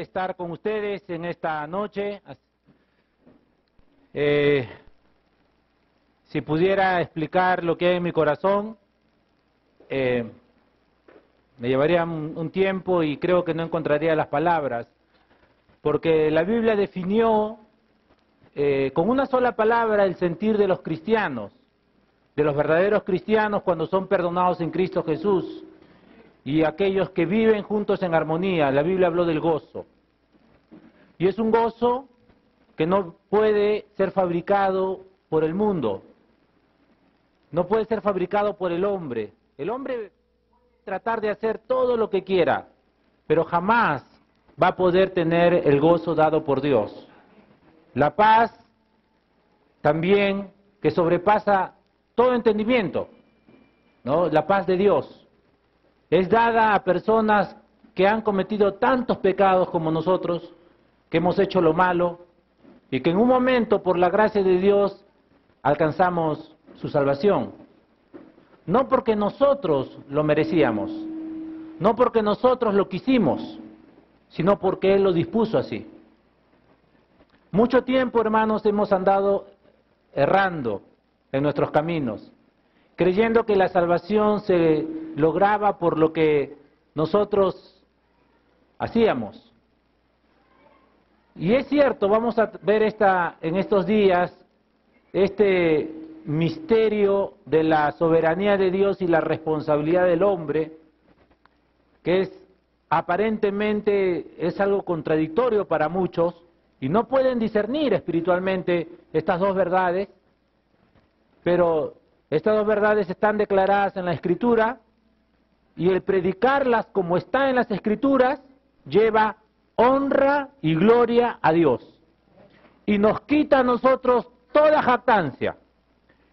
estar con ustedes en esta noche. Si pudiera explicar lo que hay en mi corazón, me llevaría un tiempo y creo que no encontraría las palabras, porque la Biblia definió con una sola palabra el sentir de los cristianos, de los verdaderos cristianos cuando son perdonados en Cristo Jesús, y aquellos que viven juntos en armonía. La Biblia habló del gozo, y es un gozo que no puede ser fabricado por el mundo, no puede ser fabricado por el hombre. El hombre puede tratar de hacer todo lo que quiera, pero jamás va a poder tener el gozo dado por Dios. La paz también que sobrepasa todo entendimiento, ¿no? La paz de Dios es dada a personas que han cometido tantos pecados como nosotros, que hemos hecho lo malo, y que en un momento, por la gracia de Dios, alcanzamos su salvación. No porque nosotros lo merecíamos, no porque nosotros lo quisimos, sino porque Él lo dispuso así. Mucho tiempo, hermanos, hemos andado errando en nuestros caminos, creyendo que la salvación se lograba por lo que nosotros hacíamos. Y es cierto, vamos a ver en estos días este misterio de la soberanía de Dios y la responsabilidad del hombre, que aparentemente es algo contradictorio para muchos, y no pueden discernir espiritualmente estas dos verdades, pero estas dos verdades están declaradas en la Escritura, y el predicarlas como está en las Escrituras lleva honra y gloria a Dios, y nos quita a nosotros toda jactancia,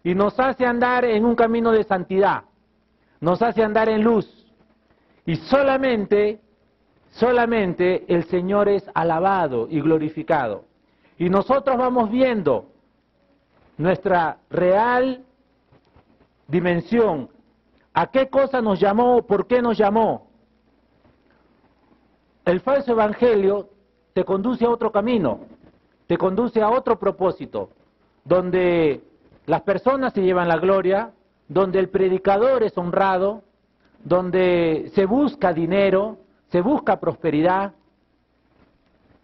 y nos hace andar en un camino de santidad, nos hace andar en luz, y solamente el Señor es alabado y glorificado. Y nosotros vamos viendo nuestra real dimensión, a qué cosa nos llamó, por qué nos llamó. El falso evangelio te conduce a otro camino, te conduce a otro propósito, donde las personas se llevan la gloria, donde el predicador es honrado, donde se busca dinero, se busca prosperidad.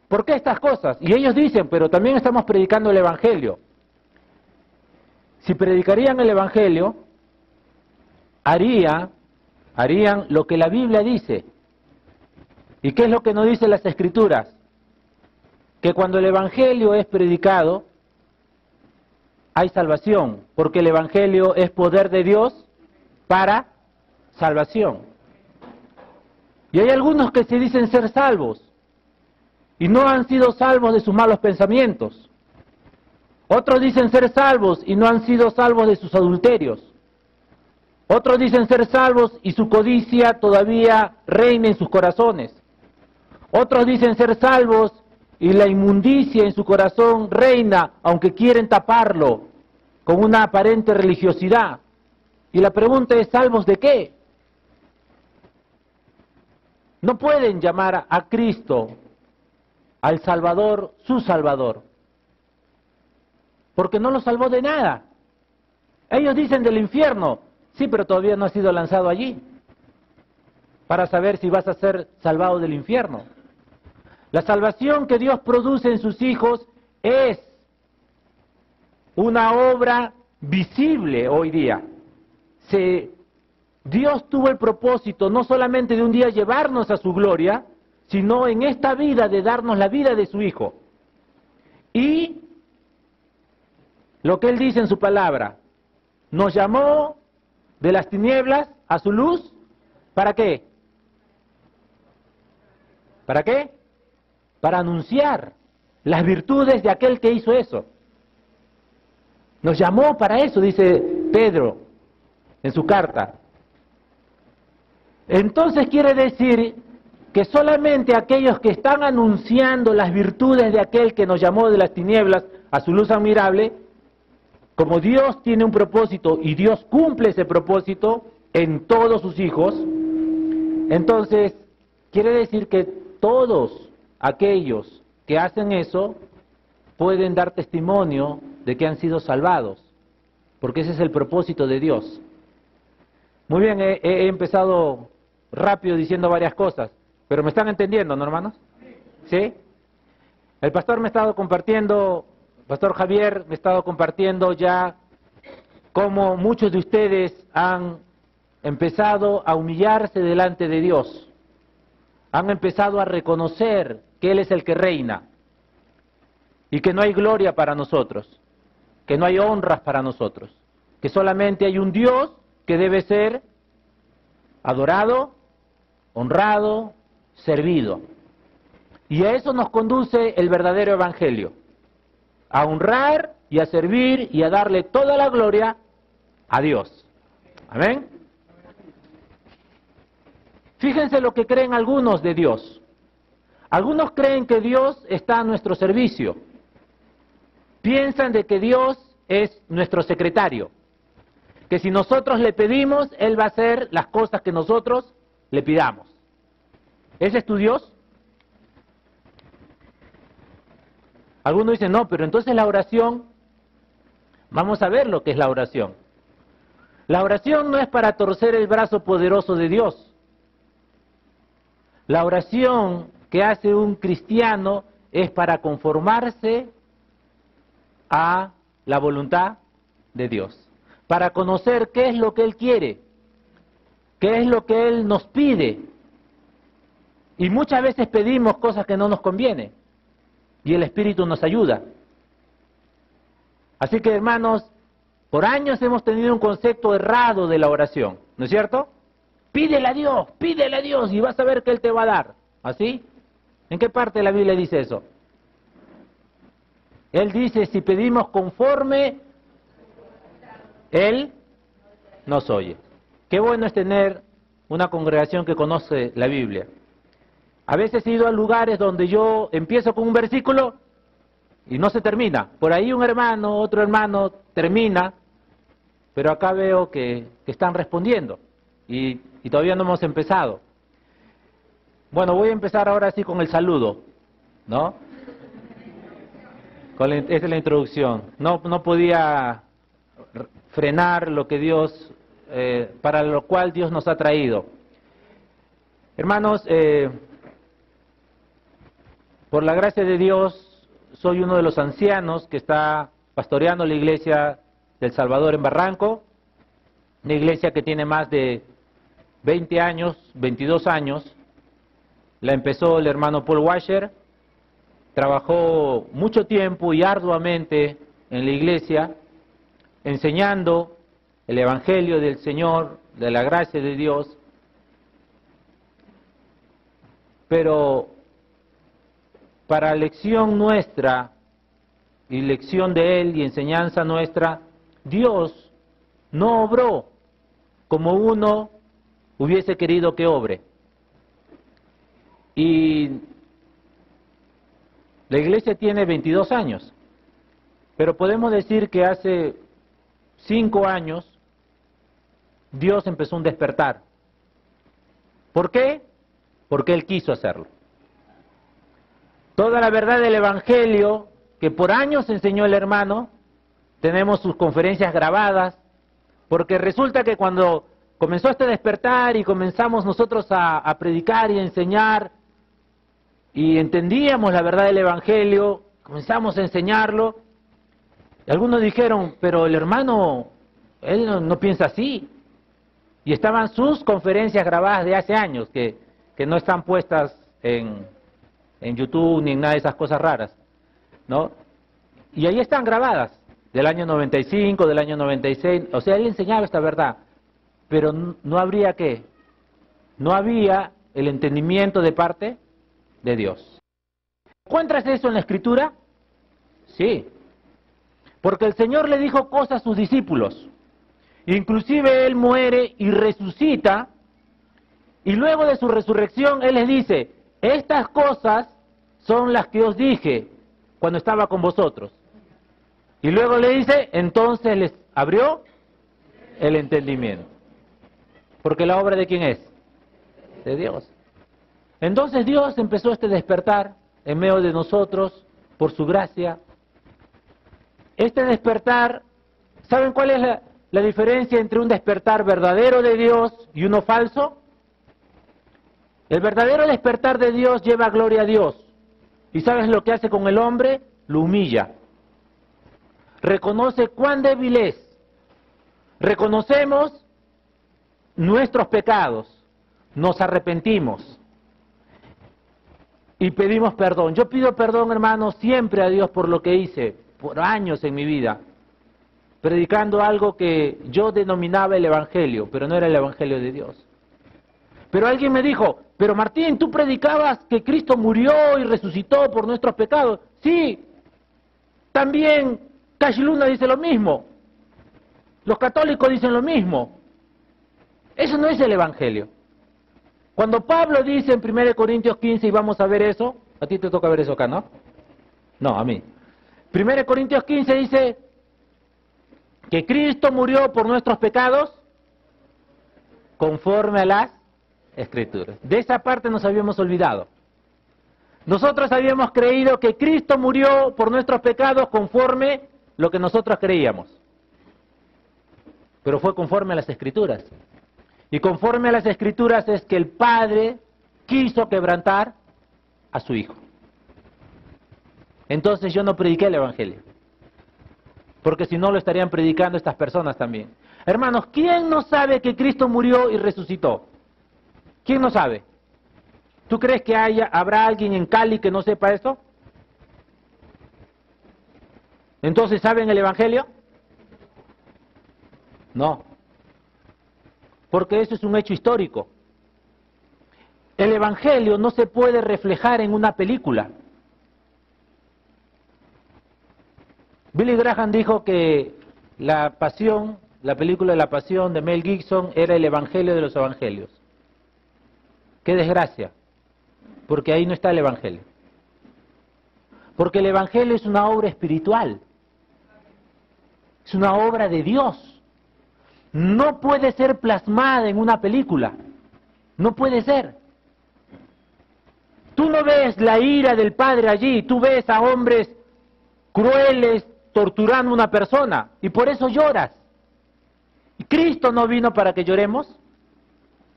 ¿Por qué estas cosas? Y ellos dicen, pero también estamos predicando el evangelio. Si predicarían el evangelio, harían lo que la Biblia dice. ¿Y qué es lo que nos dicen las Escrituras? Que cuando el evangelio es predicado, hay salvación, porque el evangelio es poder de Dios para salvación. Y hay algunos que se dicen ser salvos, y no han sido salvos de sus malos pensamientos. Otros dicen ser salvos y no han sido salvos de sus adulterios. Otros dicen ser salvos y su codicia todavía reina en sus corazones. Otros dicen ser salvos y la inmundicia en su corazón reina, aunque quieren taparlo con una aparente religiosidad. Y la pregunta es, ¿salvos de qué? No pueden llamar a Cristo, al Salvador, su Salvador, porque no lo salvó de nada. Ellos dicen del infierno, sí, pero todavía no has sido lanzado allí, para saber si vas a ser salvado del infierno. La salvación que Dios produce en sus hijos es una obra visible hoy día. Dios tuvo el propósito no solamente de un día llevarnos a su gloria, sino en esta vida de darnos la vida de su Hijo. Y lo que Él dice en su palabra, nos llamó de las tinieblas a su luz, ¿para qué? ¿Para qué? Para anunciar las virtudes de aquel que hizo eso. Nos llamó para eso, dice Pedro en su carta. Entonces quiere decir que solamente aquellos que están anunciando las virtudes de aquel que nos llamó de las tinieblas a su luz admirable, como Dios tiene un propósito y Dios cumple ese propósito en todos sus hijos, entonces quiere decir que todos aquellos que hacen eso pueden dar testimonio de que han sido salvados, porque ese es el propósito de Dios. Muy bien, he empezado rápido diciendo varias cosas, pero ¿me están entendiendo, no, hermanos? ¿Sí? El pastor me ha estado compartiendo, Pastor Javier me ha estado compartiendo ya cómo muchos de ustedes han empezado a humillarse delante de Dios, han empezado a reconocer que Él es el que reina y que no hay gloria para nosotros, que no hay honras para nosotros, que solamente hay un Dios que debe ser adorado, honrado, servido. Y a eso nos conduce el verdadero evangelio, a honrar y a servir y a darle toda la gloria a Dios. Amén. Fíjense lo que creen algunos de Dios. Algunos creen que Dios está a nuestro servicio. Piensan de que Dios es nuestro secretario, que si nosotros le pedimos, Él va a hacer las cosas que nosotros le pidamos. ¿Ese es tu Dios? Algunos dicen, no, pero entonces la oración, vamos a ver lo que es la oración. La oración no es para torcer el brazo poderoso de Dios. La oración que hace un cristiano es para conformarse a la voluntad de Dios, para conocer qué es lo que Él quiere, qué es lo que Él nos pide. Y muchas veces pedimos cosas que no nos convienen, y el Espíritu nos ayuda. Así que, hermanos, por años hemos tenido un concepto errado de la oración, ¿no es cierto? Pídele a Dios, y vas a ver que Él te va a dar. ¿Así? ¿En qué parte de la Biblia dice eso? Él dice, si pedimos conforme, Él nos oye. Qué bueno es tener una congregación que conoce la Biblia. A veces he ido a lugares donde yo empiezo con un versículo y no se termina. Por ahí un hermano, otro hermano termina, pero acá veo que están respondiendo y todavía no hemos empezado. Bueno, voy a empezar ahora sí con el saludo, ¿no? Esta es la introducción. No podía frenar lo que Dios, para lo cual Dios nos ha traído. Hermanos, por la gracia de Dios, soy uno de los ancianos que está pastoreando la iglesia del Salvador en Barranco, una iglesia que tiene más de 20 años, 22 años. La empezó el hermano Paul Washer. Trabajó mucho tiempo y arduamente en la iglesia, enseñando el Evangelio del Señor, de la gracia de Dios. Pero para lección nuestra y lección de Él y enseñanza nuestra, Dios no obró como uno hubiese querido que obre. Y la iglesia tiene 22 años, pero podemos decir que hace 5 años Dios empezó un despertar. ¿Por qué? Porque Él quiso hacerlo. Toda la verdad del Evangelio que por años enseñó el hermano, tenemos sus conferencias grabadas, porque resulta que cuando comenzó este despertar y comenzamos nosotros a predicar y a enseñar, y entendíamos la verdad del Evangelio, comenzamos a enseñarlo, y algunos dijeron, pero el hermano, él no piensa así. Y estaban sus conferencias grabadas de hace años, que no están puestas en YouTube ni en nada de esas cosas raras, ¿no? Y ahí están grabadas, del año 95, del año 96, o sea, él enseñaba esta verdad, pero no habría ¿qué? No había el entendimiento de parte de Dios. ¿Encuentras eso en la Escritura? Sí. Porque el Señor le dijo cosas a sus discípulos. Inclusive Él muere y resucita. Y luego de su resurrección Él les dice, estas cosas son las que os dije cuando estaba con vosotros. Y luego le dice, entonces les abrió el entendimiento. Porque la obra ¿de quién es? De Dios. Entonces Dios empezó este despertar en medio de nosotros por su gracia. Este despertar, ¿saben cuál es la diferencia entre un despertar verdadero de Dios y uno falso? El verdadero despertar de Dios lleva gloria a Dios. ¿Y sabes lo que hace con el hombre? Lo humilla. Reconoce cuán débil es. Reconocemos nuestros pecados. Nos arrepentimos. Y pedimos perdón. Yo pido perdón, hermanos, siempre a Dios por lo que hice, por años en mi vida, predicando algo que yo denominaba el Evangelio, pero no era el Evangelio de Dios. Pero alguien me dijo, pero Martín, tú predicabas que Cristo murió y resucitó por nuestros pecados. Sí, también Cash Luna dice lo mismo. Los católicos dicen lo mismo. Eso no es el Evangelio. Cuando Pablo dice en 1 Corintios 15, y vamos a ver eso, a ti te toca ver eso acá, ¿no? No, a mí. 1 Corintios 15 dice que Cristo murió por nuestros pecados conforme a las Escrituras. De esa parte nos habíamos olvidado. Nosotros habíamos creído que Cristo murió por nuestros pecados conforme lo que nosotros creíamos. Pero fue conforme a las Escrituras. Y conforme a las Escrituras es que el Padre quiso quebrantar a su Hijo. Entonces yo no prediqué el Evangelio. Porque si no lo estarían predicando estas personas también. Hermanos, ¿quién no sabe que Cristo murió y resucitó? ¿Quién no sabe? ¿Tú crees que habrá alguien en Cali que no sepa esto? ¿Entonces saben el Evangelio? No. Porque eso es un hecho histórico. El Evangelio no se puede reflejar en una película. Billy Graham dijo que la película de la Pasión de Mel Gibson era el Evangelio de los Evangelios. ¡Qué desgracia! Porque ahí no está el Evangelio. Porque el Evangelio es una obra espiritual. Es una obra de Dios. No puede ser plasmada en una película. No puede ser. Tú no ves la ira del Padre allí. Tú ves a hombres crueles torturando a una persona. Y por eso lloras. ¿Y Cristo no vino para que lloremos?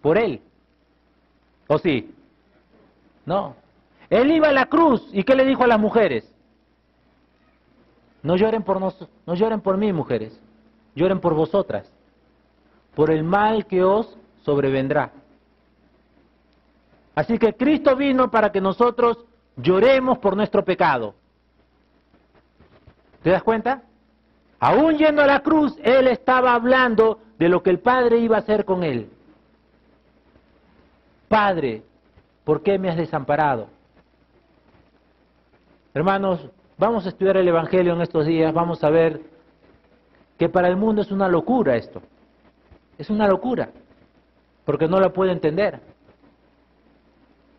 Por Él. ¿O sí? No. Él iba a la cruz. ¿Y qué le dijo a las mujeres? No lloren por nosotros, no lloren por mí, mujeres. Lloren por vosotras. Por el mal que os sobrevendrá. Así que Cristo vino para que nosotros lloremos por nuestro pecado. ¿Te das cuenta? Aún yendo a la cruz, Él estaba hablando de lo que el Padre iba a hacer con Él. Padre, ¿por qué me has desamparado? Hermanos, vamos a estudiar el Evangelio en estos días, vamos a ver que para el mundo es una locura esto. Es una locura, porque no la puede entender.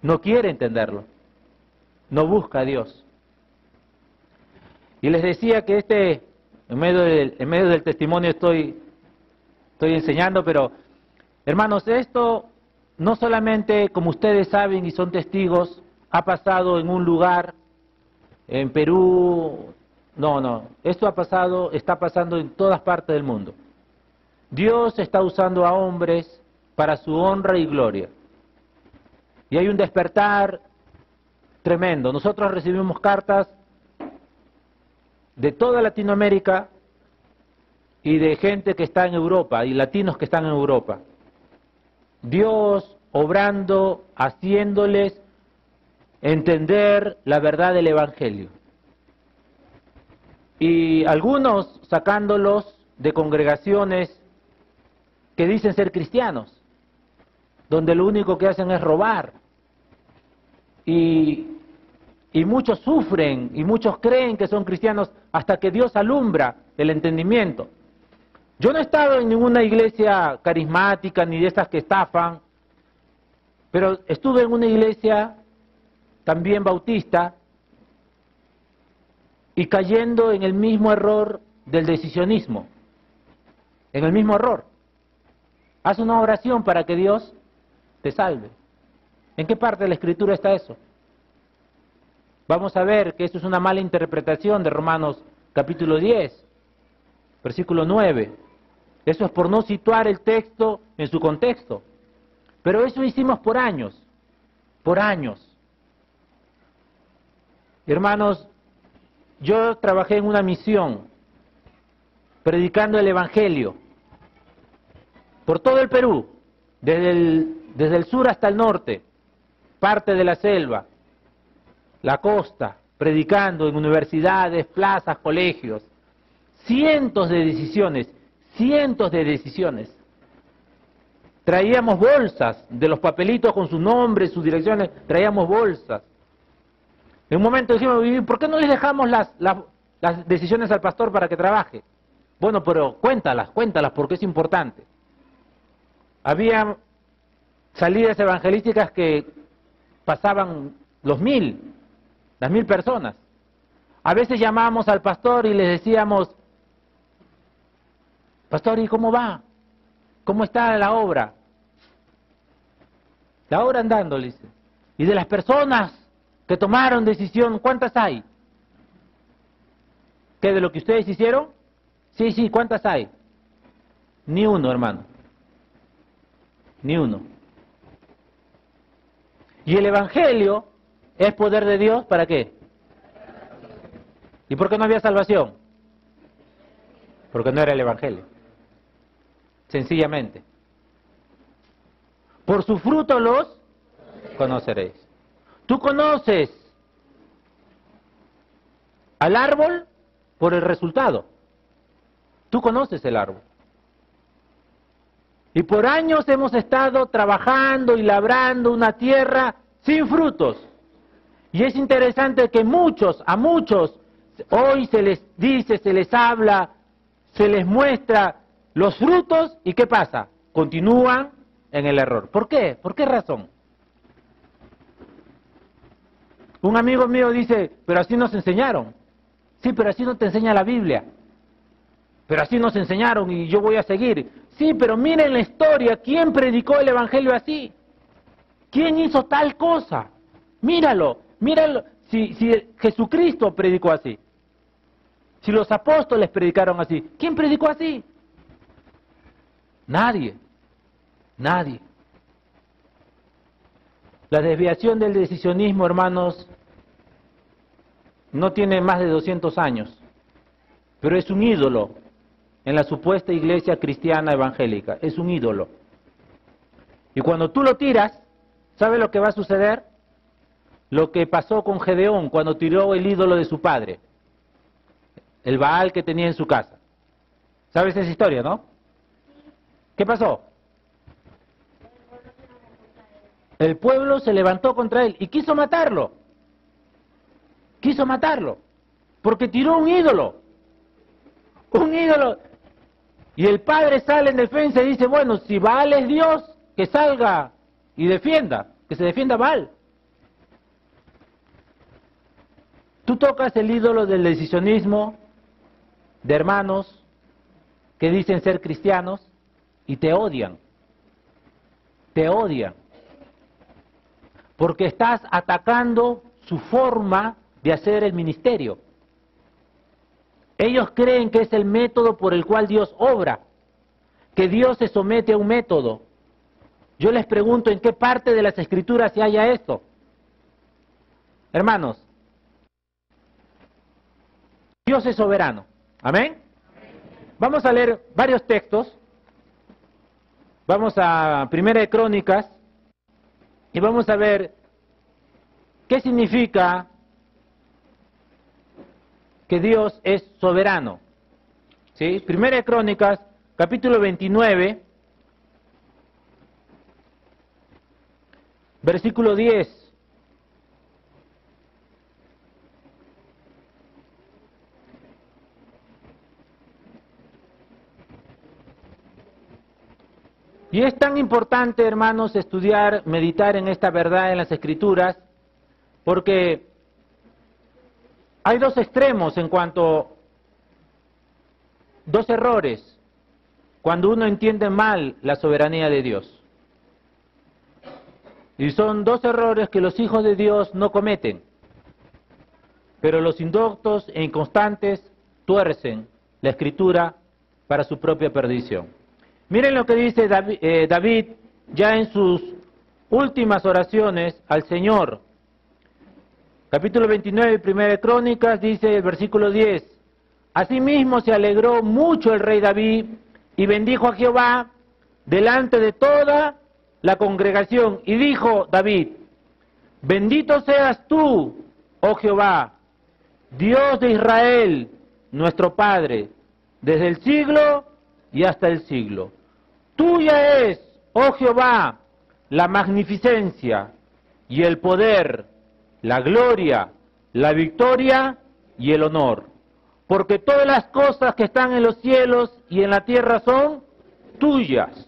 No quiere entenderlo. No busca a Dios. Y les decía que en medio del testimonio estoy enseñando, pero hermanos, esto no solamente, como ustedes saben y son testigos, ha pasado en un lugar, en Perú, no, esto está pasando en todas partes del mundo. Dios está usando a hombres para su honra y gloria. Y hay un despertar tremendo. Nosotros recibimos cartas de toda Latinoamérica y de gente que está en Europa, y latinos que están en Europa. Dios obrando, haciéndoles entender la verdad del Evangelio. Y algunos sacándolos de congregaciones que dicen ser cristianos, donde lo único que hacen es robar. Y muchos sufren y muchos creen que son cristianos hasta que Dios alumbra el entendimiento. Yo no he estado en ninguna iglesia carismática ni de estas que estafan, pero estuve en una iglesia también bautista y cayendo en el mismo error del decisionismo, en el mismo error. Haz una oración para que Dios te salve. ¿En qué parte de la Escritura está eso? vamos a ver que esto es una mala interpretación de Romanos capítulo 10, versículo 9. Eso es por no situar el texto en su contexto. Pero eso hicimos por años, por años. Hermanos, yo trabajé en una misión, predicando el Evangelio, por todo el Perú, desde el sur hasta el norte, parte de la selva, la costa, predicando en universidades, plazas, colegios. Cientos de decisiones, cientos de decisiones. Traíamos bolsas de los papelitos con sus nombres, sus direcciones, traíamos bolsas. En un momento dijimos, ¿por qué no les dejamos las decisiones al pastor para que trabaje? Bueno, pero cuéntalas, porque es importante. Había salidas evangelísticas que pasaban las 1000 personas. A veces llamábamos al pastor y les decíamos, pastor, ¿y cómo va? ¿Cómo está la obra? La obra andando, le dice. Y de las personas que tomaron decisión, ¿cuántas hay? ¿Qué de lo que ustedes hicieron? Sí, ¿cuántas hay? Ni uno, hermano. Ni uno. Y el Evangelio es poder de Dios, ¿para qué? ¿Y por qué no había salvación? Porque no era el Evangelio. Sencillamente. Por su fruto los conoceréis. Tú conoces al árbol por el resultado. Tú conoces el árbol. Y por años hemos estado trabajando y labrando una tierra sin frutos. Y es interesante que a muchos, hoy se les dice, se les habla, se les muestra los frutos, ¿y qué pasa? Continúan en el error. ¿Por qué? ¿Por qué razón? Un amigo mío dice, pero así nos enseñaron. Sí, pero así no te enseña la Biblia. Pero así nos enseñaron y yo voy a seguir. Sí, pero miren la historia, ¿quién predicó el Evangelio así? ¿Quién hizo tal cosa? Míralo, si Jesucristo predicó así. Si los apóstoles predicaron así, ¿quién predicó así? Nadie. La desviación del decisionismo, hermanos, no tiene más de 200 años, pero es un ídolo en la supuesta iglesia cristiana evangélica, es un ídolo. Y cuando tú lo tiras, ¿sabes lo que va a suceder? Lo que pasó con Gedeón cuando tiró el ídolo de su padre, el Baal que tenía en su casa. ¿Sabes esa historia, no? ¿Qué pasó? El pueblo se levantó contra él y quiso matarlo. Porque tiró un ídolo. Y el padre sale en defensa y dice, bueno, si Baal es Dios, que salga y defienda, que se defienda Baal. Tú tocas el ídolo del decisionismo de hermanos que dicen ser cristianos y te odian. Porque estás atacando su forma de hacer el ministerio. Ellos creen que es el método por el cual Dios obra, que Dios se somete a un método. Yo les pregunto, ¿en qué parte de las Escrituras se halla esto? Hermanos, Dios es soberano. ¿Amén? Vamos a leer varios textos. Vamos a Primera de Crónicas y vamos a ver qué significa que Dios es soberano. ¿Sí? Primera de Crónicas, capítulo 29, versículo 10. Y es tan importante, hermanos, estudiar, meditar en esta verdad en las Escrituras, porque hay dos extremos en cuanto, dos errores, cuando uno entiende mal la soberanía de Dios. Y son dos errores que los hijos de Dios no cometen. pero los indoctos e inconstantes tuercen la Escritura para su propia perdición. Miren lo que dice David ya en sus últimas oraciones al Señor. Capítulo 29, 1 de Crónicas, dice el versículo 10. Asimismo se alegró mucho el rey David y bendijo a Jehová delante de toda la congregación. Y dijo David: bendito seas tú, oh Jehová, Dios de Israel, nuestro Padre, desde el siglo y hasta el siglo. Tuya es, oh Jehová, la magnificencia y el poder, la gloria, la victoria y el honor. Porque todas las cosas que están en los cielos y en la tierra son tuyas.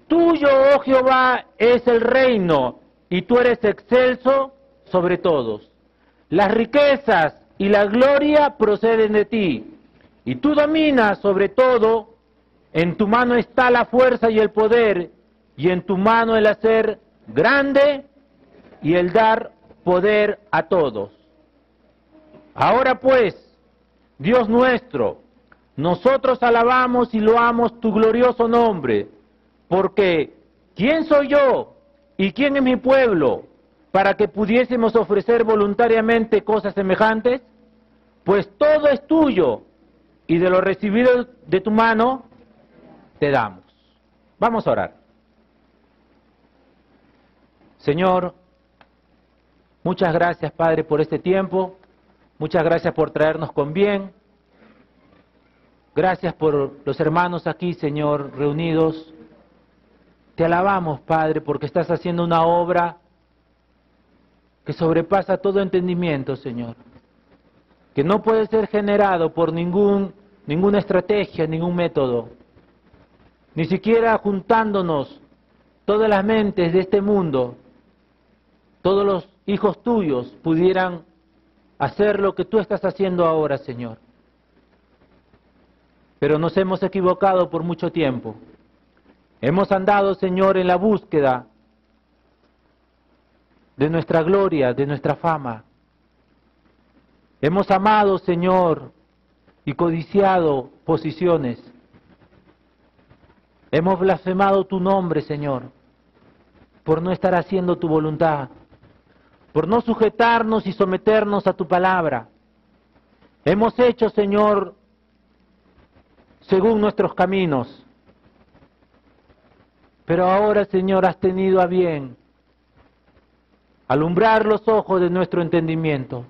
Tuyo, oh Jehová, es el reino, y tú eres excelso sobre todos. Las riquezas y la gloria proceden de ti, y tú dominas sobre todo. En tu mano está la fuerza y el poder, y en tu mano el hacer grande y el dar poder a todos. Ahora pues, Dios nuestro, nosotros alabamos y loamos tu glorioso nombre, porque ¿quién soy yo y quién es mi pueblo para que pudiésemos ofrecer voluntariamente cosas semejantes? Pues todo es tuyo, y de lo recibido de tu mano te damos. Vamos a orar. Señor, muchas gracias, Padre, por este tiempo. Muchas gracias por traernos con bien. Gracias por los hermanos aquí, Señor, reunidos. Te alabamos, Padre, porque estás haciendo una obra que sobrepasa todo entendimiento, Señor. Que no puede ser generado por ninguna estrategia, ningún método. Ni siquiera juntándonos todas las mentes de este mundo, todos los hijos tuyos pudieran hacer lo que tú estás haciendo ahora, Señor. Pero nos hemos equivocado por mucho tiempo. Hemos andado, Señor, en la búsqueda de nuestra gloria, de nuestra fama. Hemos amado, Señor, y codiciado posiciones. Hemos blasfemado tu nombre, Señor, por no estar haciendo tu voluntad, por no sujetarnos y someternos a tu palabra. Hemos hecho, Señor, según nuestros caminos. Pero ahora, Señor, has tenido a bien alumbrar los ojos de nuestro entendimiento,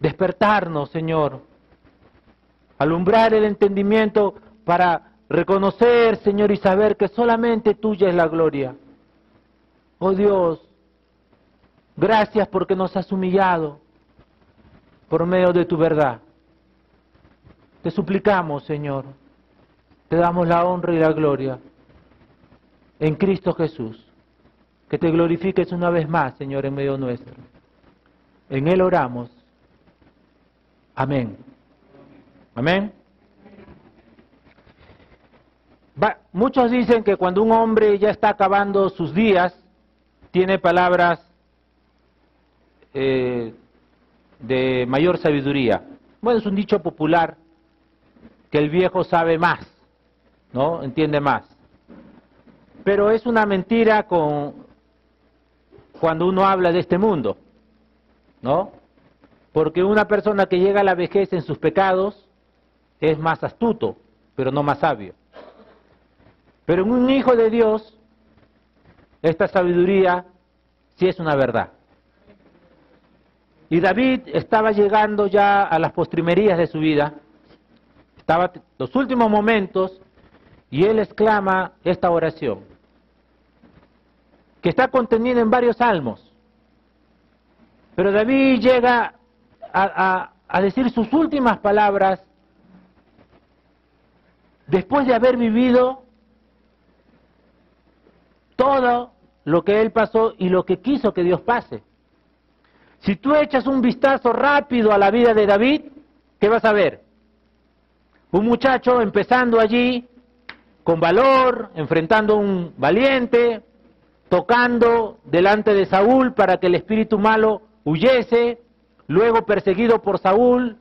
despertarnos, Señor, alumbrar el entendimiento para reconocer, Señor, y saber que solamente tuya es la gloria. Oh Dios, gracias porque nos has humillado por medio de tu verdad. Te suplicamos, Señor, te damos la honra y la gloria en Cristo Jesús. Que te glorifiques una vez más, Señor, en medio nuestro. En Él oramos. Amén. Amén. Muchos dicen que cuando un hombre ya está acabando sus días, tiene palabras de mayor sabiduría. Bueno, es un dicho popular que el viejo sabe más, ¿no? Entiende más. Pero es una mentira cuando uno habla de este mundo, ¿no? Porque una persona que llega a la vejez en sus pecados es más astuto, pero no más sabio. Pero en un hijo de Dios, esta sabiduría sí es una verdad. Y David estaba llegando ya a las postrimerías de su vida, estaba en los últimos momentos, y él exclama esta oración, que está contenida en varios salmos. Pero David llega a decir sus últimas palabras después de haber vivido todo lo que él pasó y lo que quiso que Dios pase. Si tú echas un vistazo rápido a la vida de David, ¿qué vas a ver? Un muchacho empezando allí con valor, enfrentando a un valiente, tocando delante de Saúl para que el espíritu malo huyese, luego perseguido por Saúl,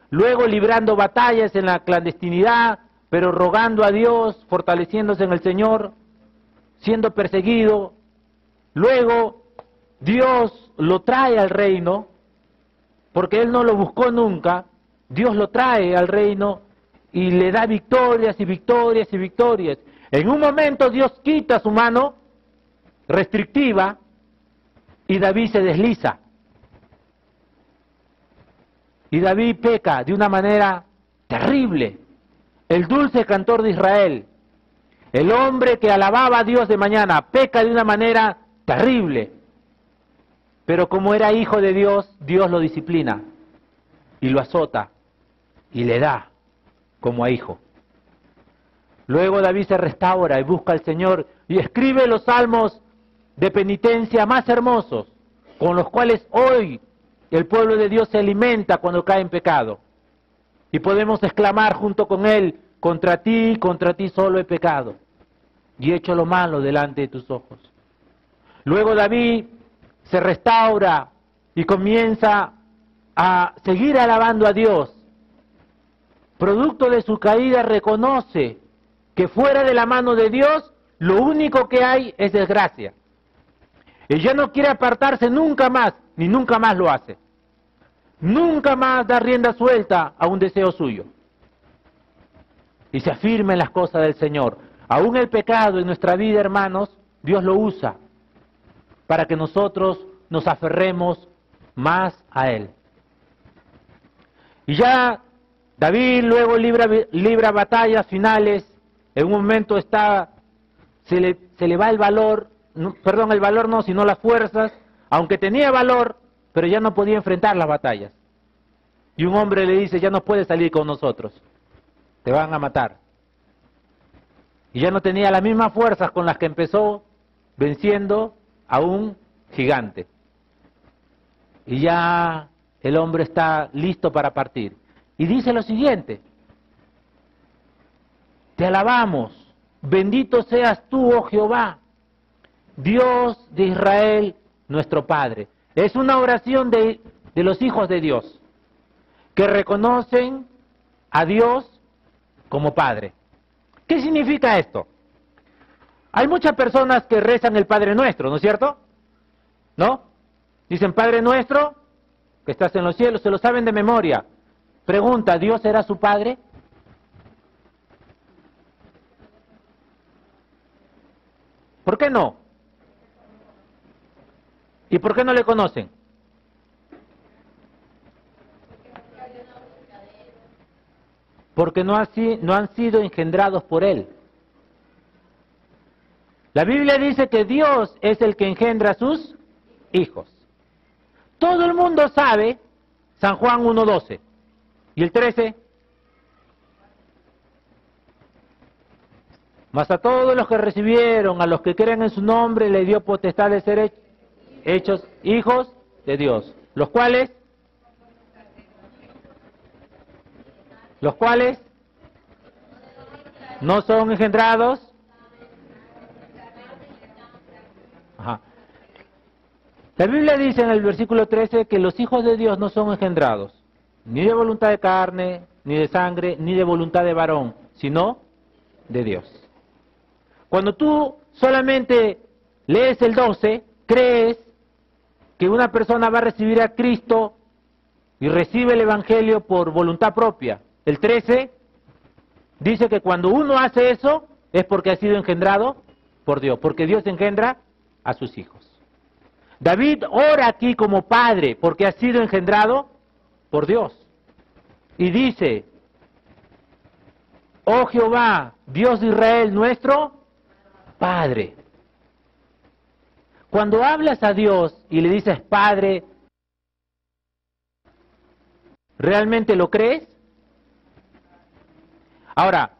luego librando batallas en la clandestinidad, pero rogando a Dios, fortaleciéndose en el Señor, siendo perseguido. Luego Dios lo trae al reino, porque él no lo buscó nunca. Dios lo trae al reino y le da victorias y victorias y victorias. En un momento Dios quita su mano restrictiva y David se desliza. Y David peca de una manera terrible. El dulce cantor de Israel, el hombre que alababa a Dios de mañana, peca de una manera terrible. Pero como era hijo de Dios, Dios lo disciplina y lo azota y le da como a hijo. Luego David se restaura y busca al Señor y escribe los salmos de penitencia más hermosos, con los cuales hoy el pueblo de Dios se alimenta cuando cae en pecado. Y podemos exclamar junto con él: contra ti solo he pecado y he hecho lo malo delante de tus ojos. Luego David se restaura y comienza a seguir alabando a Dios. Producto de su caída reconoce que fuera de la mano de Dios lo único que hay es desgracia. Y ya no quiere apartarse nunca más, ni nunca más lo hace. Nunca más da rienda suelta a un deseo suyo. Y se afirma en las cosas del Señor. Aún el pecado en nuestra vida, hermanos, Dios lo usa para que nosotros nos aferremos más a Él. Y ya David luego libra batallas finales. En un momento se le va el valor, el valor no, sino las fuerzas, aunque tenía valor, pero ya no podía enfrentar las batallas. Y un hombre le dice: ya no puedes salir con nosotros, te van a matar. Y ya no tenía las mismas fuerzas con las que empezó, venciendo a un gigante. Y ya el hombre está listo para partir. Y dice lo siguiente: te alabamos, bendito seas tú, oh Jehová, Dios de Israel, nuestro Padre. Es una oración de los hijos de Dios, que reconocen a Dios como Padre. ¿Qué significa esto? Hay muchas personas que rezan el Padre Nuestro, ¿no es cierto? ¿No? Dicen: Padre nuestro, que estás en los cielos, se lo saben de memoria. Pregunta: ¿Dios era su Padre? ¿Por qué no? ¿Y por qué no le conocen? Porque no han sido engendrados por Él. La Biblia dice que Dios es el que engendra a sus hijos. Todo el mundo sabe San Juan 1:12. ¿Y el 13? Mas a todos los que recibieron, a los que creen en su nombre, le dio potestad de ser hechos hijos de Dios. ¿Los cuales? No son engendrados. Ajá. La Biblia dice en el versículo 13 que los hijos de Dios no son engendrados, ni de voluntad de carne, ni de sangre, ni de voluntad de varón, sino de Dios. Cuando tú solamente lees el 12, crees que una persona va a recibir a Cristo y recibe el Evangelio por voluntad propia. El 13 dice que cuando uno hace eso es porque ha sido engendrado por Dios, porque Dios engendra a sus hijos. David ora aquí como padre porque ha sido engendrado por Dios. Y dice: oh Jehová, Dios de Israel, nuestro Padre. Cuando hablas a Dios y le dices Padre, ¿realmente lo crees? Ahora,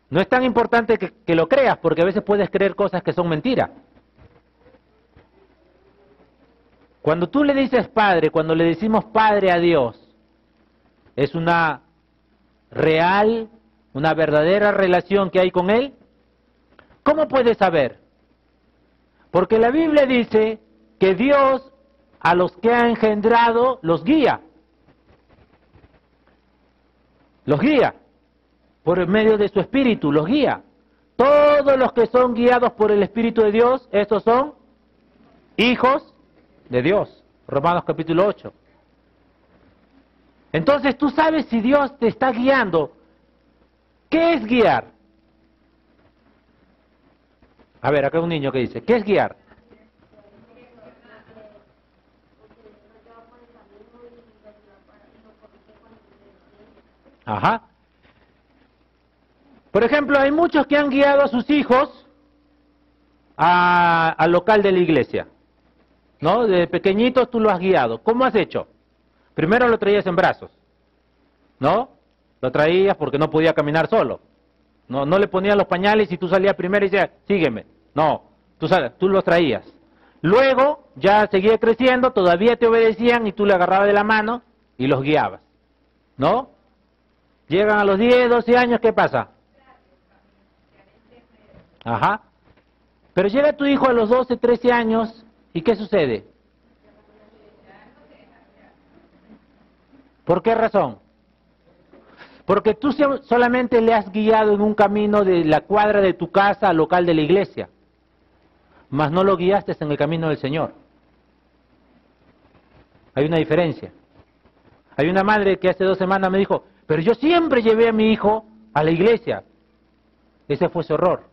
no es tan importante que lo creas, porque a veces puedes creer cosas que son mentiras. Cuando tú le dices Padre, cuando le decimos Padre a Dios, es una real, una verdadera relación que hay con Él. ¿Cómo puedes saber? Porque la Biblia dice que Dios a los que ha engendrado los guía. Los guía. Por medio de su espíritu, los guía. Todos los que son guiados por el Espíritu de Dios, estos son hijos de Dios. Romanos capítulo 8. Entonces tú sabes si Dios te está guiando. ¿Qué es guiar? A ver, acá hay un niño que dice, ¿qué es guiar? Ajá. Por ejemplo, hay muchos que han guiado a sus hijos al local de la iglesia, ¿no? De pequeñitos tú lo has guiado. ¿Cómo has hecho? Primero lo traías en brazos, ¿no? Lo traías porque no podía caminar solo. No le ponías los pañales y tú salías primero y decías, sígueme. No, tú los traías. Luego ya seguía creciendo, todavía te obedecían y tú le agarrabas de la mano y los guiabas, ¿no? Llegan a los 10, 12 años, ¿qué pasa? Ajá. Pero llega tu hijo a los 12, 13 años, ¿y qué sucede? ¿Por qué razón? Porque tú solamente le has guiado en un camino de la cuadra de tu casa al local de la iglesia, mas no lo guiaste en el camino del Señor. Hay una diferencia. Hay una madre que hace 2 semanas me dijo, pero yo siempre llevé a mi hijo a la iglesia. Ese fue su error.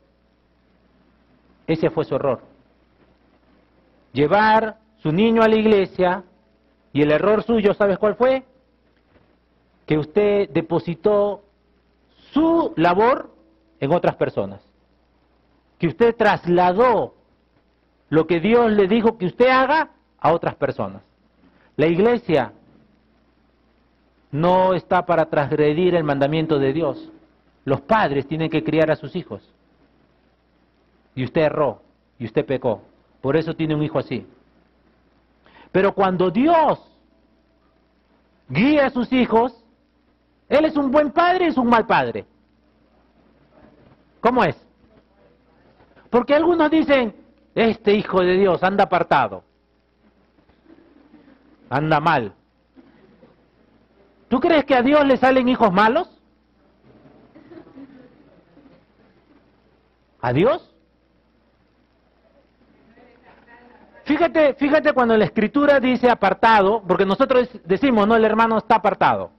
Ese fue su error. Llevar su niño a la iglesia, y el error suyo, ¿sabes cuál fue? Que usted depositó su labor en otras personas. Que usted trasladó lo que Dios le dijo que usted haga a otras personas. La iglesia no está para transgredir el mandamiento de Dios. Los padres tienen que criar a sus hijos. Y usted erró, y usted pecó. Por eso tiene un hijo así. Pero cuando Dios guía a sus hijos, ¿Él es un buen padre o es un mal padre? ¿Cómo es? Porque algunos dicen, este hijo de Dios anda apartado. Anda mal. ¿Tú crees que a Dios le salen hijos malos? ¿A Dios? Fíjate cuando la Escritura dice apartado, porque nosotros decimos, no, el hermano está apartado.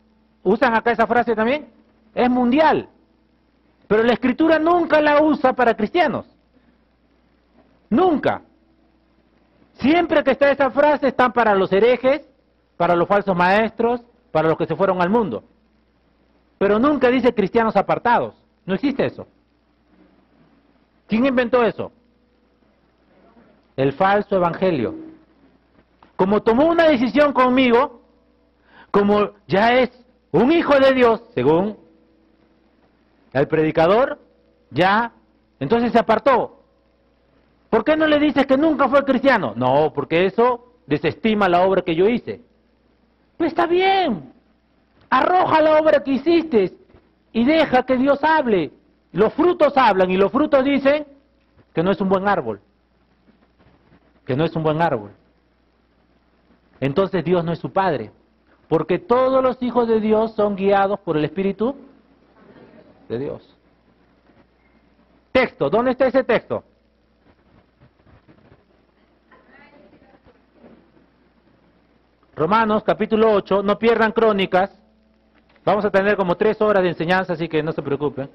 ¿Usan acá esa frase también? Es mundial. Pero la Escritura nunca la usa para cristianos. Nunca. Siempre que está esa frase están para los herejes, para los falsos maestros, para los que se fueron al mundo. Pero nunca dice cristianos apartados. No existe eso. ¿Quién inventó eso? El falso evangelio. Como tomó una decisión conmigo, como ya es un hijo de Dios, según el predicador, ya, entonces se apartó. ¿Por qué no le dices que nunca fue cristiano? No, porque eso desestima la obra que yo hice. Pues está bien, arroja la obra que hiciste y deja que Dios hable. Los frutos hablan y los frutos dicen que no es un buen árbol. Que no es un buen árbol. Entonces Dios no es su padre, porque todos los hijos de Dios son guiados por el Espíritu de Dios. Texto, ¿dónde está ese texto? Romanos capítulo 8, no pierdan Crónicas. Vamos a tener como 3 horas de enseñanza, así que no se preocupen.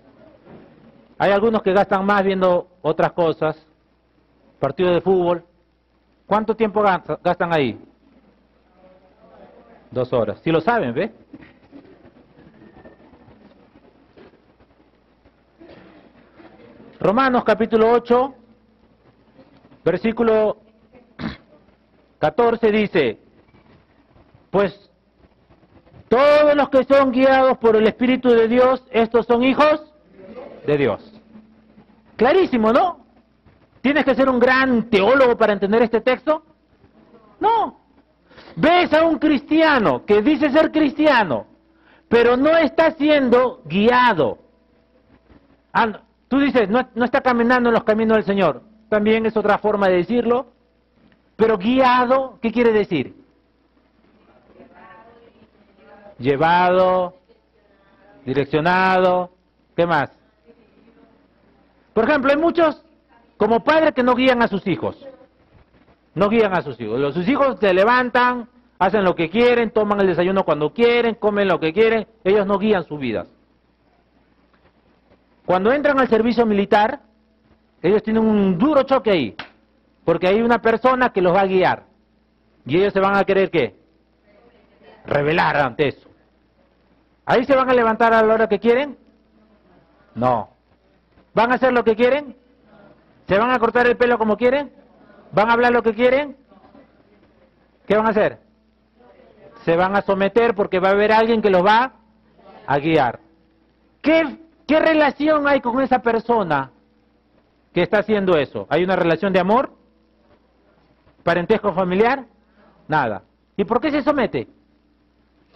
Hay algunos que gastan más viendo otras cosas, partido de fútbol. ¿Cuánto tiempo gastan ahí? 2 horas. Si lo saben, ¿ve? Romanos capítulo 8, versículo 14 dice, pues todos los que son guiados por el Espíritu de Dios, estos son hijos de Dios. Clarísimo, ¿no? ¿Tienes que ser un gran teólogo para entender este texto? No. Ves a un cristiano que dice ser cristiano, pero no está siendo guiado. Tú dices, no está caminando en los caminos del Señor. También es otra forma de decirlo. Pero guiado, ¿qué quiere decir? Llevado, direccionado, ¿qué más? Por ejemplo, hay muchos como padres que no guían a sus hijos. No guían a sus hijos. Sus hijos se levantan, hacen lo que quieren, toman el desayuno cuando quieren, comen lo que quieren, ellos no guían sus vidas. Cuando entran al servicio militar, ellos tienen un duro choque ahí, porque hay una persona que los va a guiar. Y ellos se van a querer, ¿qué? Rebelar ante eso. ¿Ahí se van a levantar a la hora que quieren? No. ¿Van a hacer lo que quieren? ¿Se van a cortar el pelo como quieren? ¿Van a hablar lo que quieren? ¿Qué van a hacer? Se van a someter porque va a haber alguien que los va a guiar. ¿Qué relación hay con esa persona que está haciendo eso? ¿Hay una relación de amor? ¿Parentesco familiar? Nada. ¿Y por qué se somete?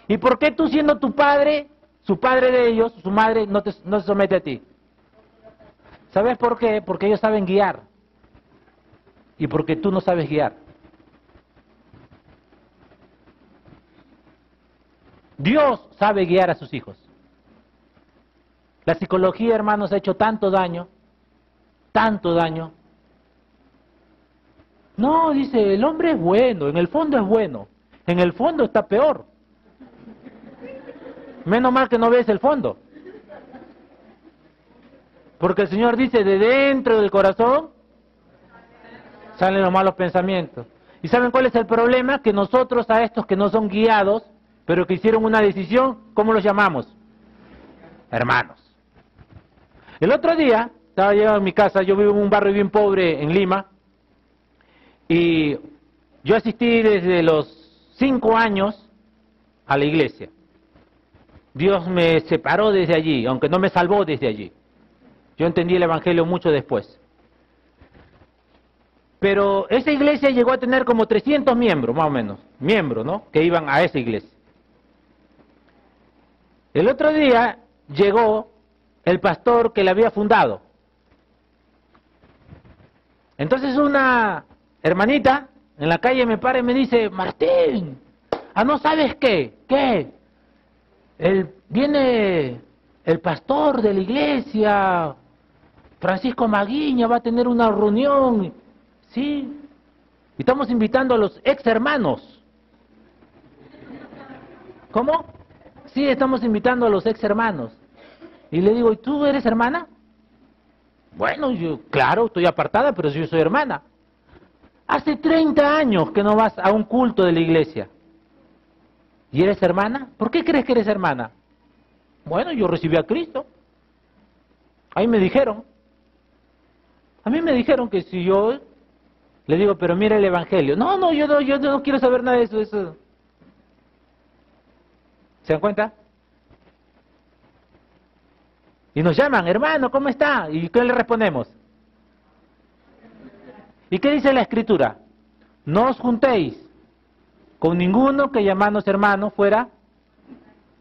¿Y por qué tú siendo tu padre, su padre de ellos, su madre, no se somete a ti? ¿Sabes por qué? Porque ellos saben guiar. Y porque tú no sabes guiar. Dios sabe guiar a sus hijos. La psicología, hermanos, ha hecho tanto daño. Tanto daño. No, dice, el hombre es bueno, en el fondo es bueno. En el fondo está peor. Menos mal que no ves el fondo. Porque el Señor dice, de dentro del corazón salen los malos pensamientos. ¿Y saben cuál es el problema? Que nosotros a estos que no son guiados, pero que hicieron una decisión, ¿cómo los llamamos? Hermanos. El otro día, estaba yo en mi casa, yo vivo en un barrio bien pobre en Lima, y yo asistí desde los 5 años a la iglesia. Dios me separó desde allí, aunque no me salvó desde allí. Yo entendí el Evangelio mucho después. Pero esa iglesia llegó a tener como 300 miembros, más o menos, miembros, ¿no? Que iban a esa iglesia. El otro día llegó el pastor que la había fundado. Entonces una hermanita en la calle me para y me dice, Martín, ¿no sabes qué? ¿Qué? Viene el pastor de la iglesia, Francisco Maguiña, va a tener una reunión, ¿sí? Y estamos invitando a los ex hermanos. ¿Cómo? Sí, estamos invitando a los ex hermanos. Y le digo, ¿y tú eres hermana? Bueno, yo, claro, estoy apartada, pero yo soy hermana. Hace 30 años que no vas a un culto de la iglesia. ¿Y eres hermana? ¿Por qué crees que eres hermana? Bueno, yo recibí a Cristo. Ahí me dijeron. A mí me dijeron que si yo le digo, pero mira el Evangelio. No, yo no quiero saber nada de eso. ¿Se dan cuenta? Y nos llaman, hermano, ¿cómo está? ¿Y qué le respondemos? ¿Y qué dice la Escritura? No os juntéis con ninguno que llamarnos hermano fuera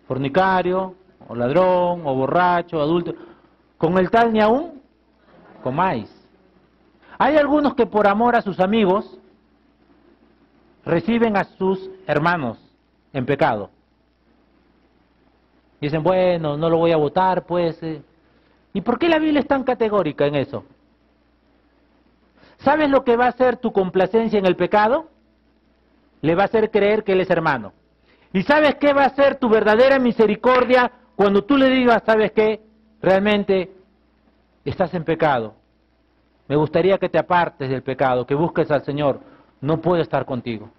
fornicario, o ladrón, o borracho, adulto. Con el tal ni aún comáis. Hay algunos que por amor a sus amigos reciben a sus hermanos en pecado. Dicen, bueno, no lo voy a votar, pues. ¿Y por qué la Biblia es tan categórica en eso? ¿Sabes lo que va a hacer tu complacencia en el pecado? Le va a hacer creer que él es hermano. ¿Y sabes qué va a ser tu verdadera misericordia cuando tú le digas, ¿sabes qué? Realmente estás en pecado. Me gustaría que te apartes del pecado, que busques al Señor. No puedo estar contigo.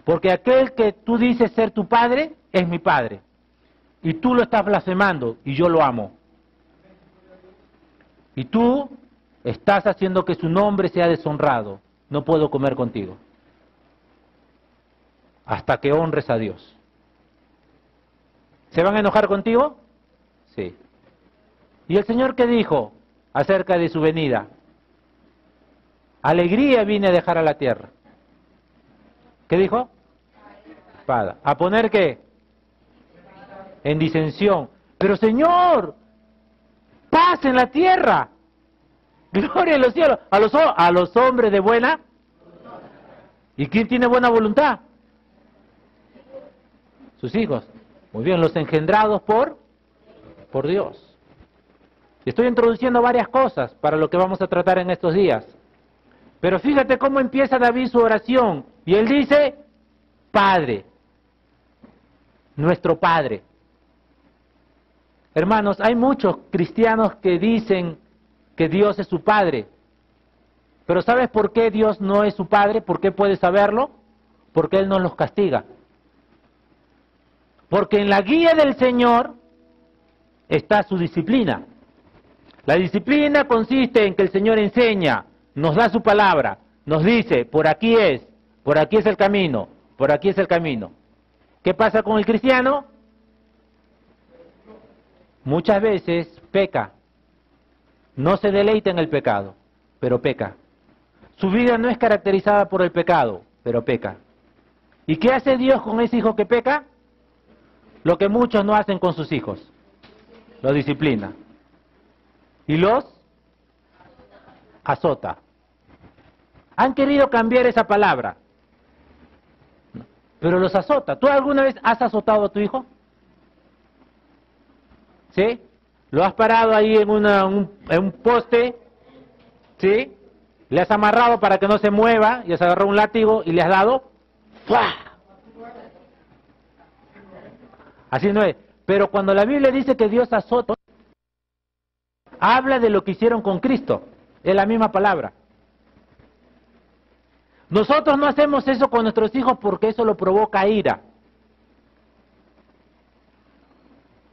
Porque aquel que tú dices ser tu padre, es mi padre. Y tú lo estás blasfemando y yo lo amo. Y tú estás haciendo que su nombre sea deshonrado. No puedo comer contigo. Hasta que honres a Dios. ¿Se van a enojar contigo? Sí. ¿Y el Señor qué dijo acerca de su venida? Alegría vine a dejar a la tierra. ¿Qué dijo? Espada. ¿A poner qué? En disensión. Pero Señor, paz en la tierra. Gloria en los cielos. A los hombres de buena. ¿Y quién tiene buena voluntad? Sus hijos. Muy bien, los engendrados por Dios. Estoy introduciendo varias cosas para lo que vamos a tratar en estos días. Pero fíjate cómo empieza David su oración. Y él dice, Padre, nuestro Padre. Hermanos, hay muchos cristianos que dicen que Dios es su Padre. Pero ¿sabes por qué Dios no es su Padre? ¿Por qué puedes saberlo? Porque Él no los castiga. Porque en la guía del Señor está su disciplina. La disciplina consiste en que el Señor enseña, nos da su palabra, nos dice, por aquí es el camino, por aquí es el camino. ¿Qué pasa con el cristiano? Muchas veces peca, no se deleita en el pecado, pero peca. Su vida no es caracterizada por el pecado, pero peca. ¿Y qué hace Dios con ese hijo que peca? Lo que muchos no hacen con sus hijos. Los disciplina. Y los azota. Han querido cambiar esa palabra, pero los azota. ¿Tú alguna vez has azotado a tu hijo? ¿Sí? ¿Lo has parado ahí en un poste? ¿Sí? Le has amarrado para que no se mueva y has agarrado un látigo y le has dado. ¡Fua! Así no es. Pero cuando la Biblia dice que Dios azota, habla de lo que hicieron con Cristo. Es la misma palabra. Nosotros no hacemos eso con nuestros hijos porque eso lo provoca ira.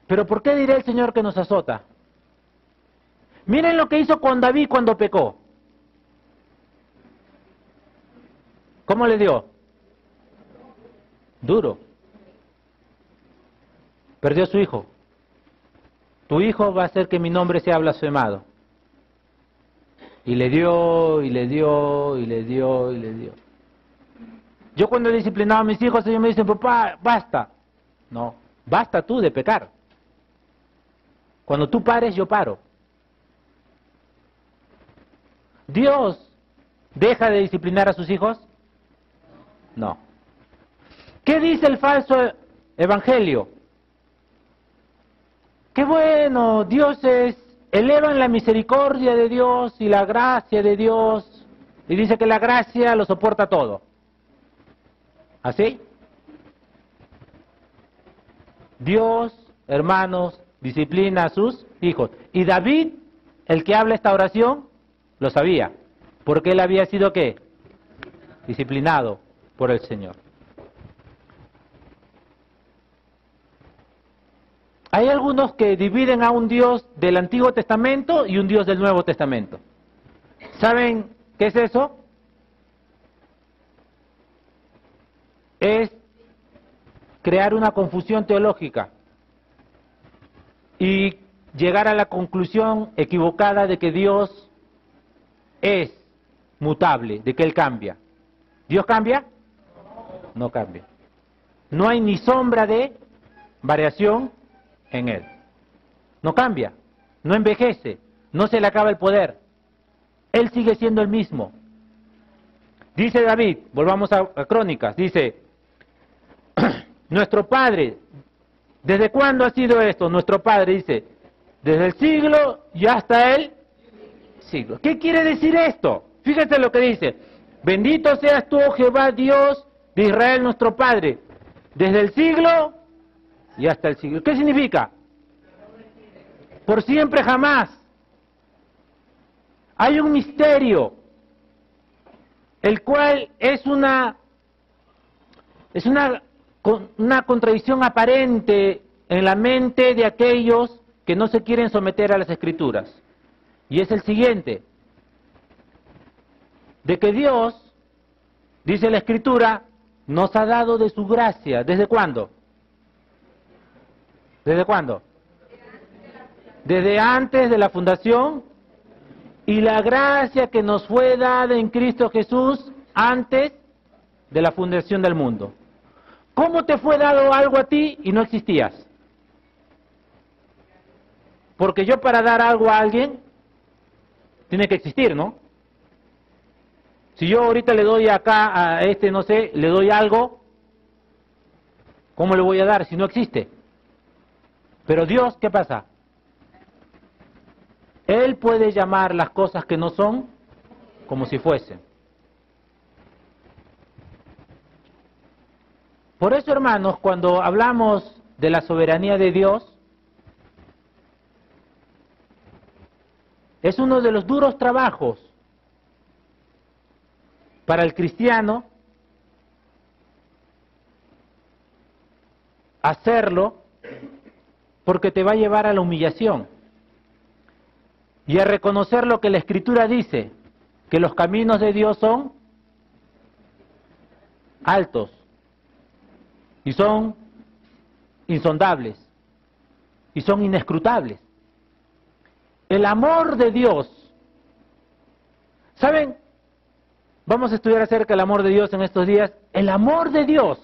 Pero ¿por qué dirá el Señor que nos azota? Miren lo que hizo con David cuando pecó. ¿Cómo le dio? Duro. Perdió a su hijo. Tu hijo va a hacer que mi nombre sea blasfemado. Y le dio, y le dio, y le dio, y le dio. Yo cuando he disciplinado a mis hijos, ellos me dicen, papá, basta. No, basta tú de pecar. Cuando tú pares, yo paro. ¿Dios deja de disciplinar a sus hijos? No. ¿Qué dice el falso evangelio? Qué bueno, elevan la misericordia de Dios y la gracia de Dios, y dice que la gracia lo soporta todo. ¿Así? Dios, hermanos, disciplina a sus hijos. Y David, el que habla esta oración, lo sabía, porque él había sido, ¿qué? Disciplinado por el Señor. Hay algunos que dividen a un Dios del Antiguo Testamento y un Dios del Nuevo Testamento. ¿Saben qué es eso? Es crear una confusión teológica y llegar a la conclusión equivocada de que Dios es mutable, de que Él cambia. ¿Dios cambia? No cambia. No hay ni sombra de variación en Él. No cambia, no envejece, no se le acaba el poder. Él sigue siendo el mismo. Dice David, volvamos a Crónicas, dice, nuestro Padre, ¿desde cuándo ha sido esto? Nuestro Padre dice, desde el siglo y hasta el siglo. ¿Qué quiere decir esto? Fíjate lo que dice, bendito seas tú, oh Jehová, Dios de Israel, nuestro Padre, desde el siglo y hasta el siglo. ¿Qué significa? Por siempre jamás. Hay un misterio, el cual es una contradicción aparente en la mente de aquellos que no se quieren someter a las Escrituras. Y es el siguiente, de que Dios, dice la Escritura, nos ha dado de su gracia. ¿Desde cuándo? ¿Desde cuándo? Desde antes de la fundación, y la gracia que nos fue dada en Cristo Jesús antes de la fundación del mundo. ¿Cómo te fue dado algo a ti y no existías? Porque yo para dar algo a alguien, tiene que existir, ¿no? Si yo ahorita le doy acá a este, no sé, le doy algo, ¿cómo le voy a dar si no existe? Pero Dios, ¿qué pasa? Él puede llamar las cosas que no son como si fuesen. Por eso, hermanos, cuando hablamos de la soberanía de Dios, es uno de los duros trabajos para el cristiano hacerlo, porque te va a llevar a la humillación y a reconocer lo que la Escritura dice, que los caminos de Dios son altos y son insondables y son inescrutables. El amor de Dios, ¿saben? Vamos a estudiar acerca del amor de Dios en estos días. El amor de Dios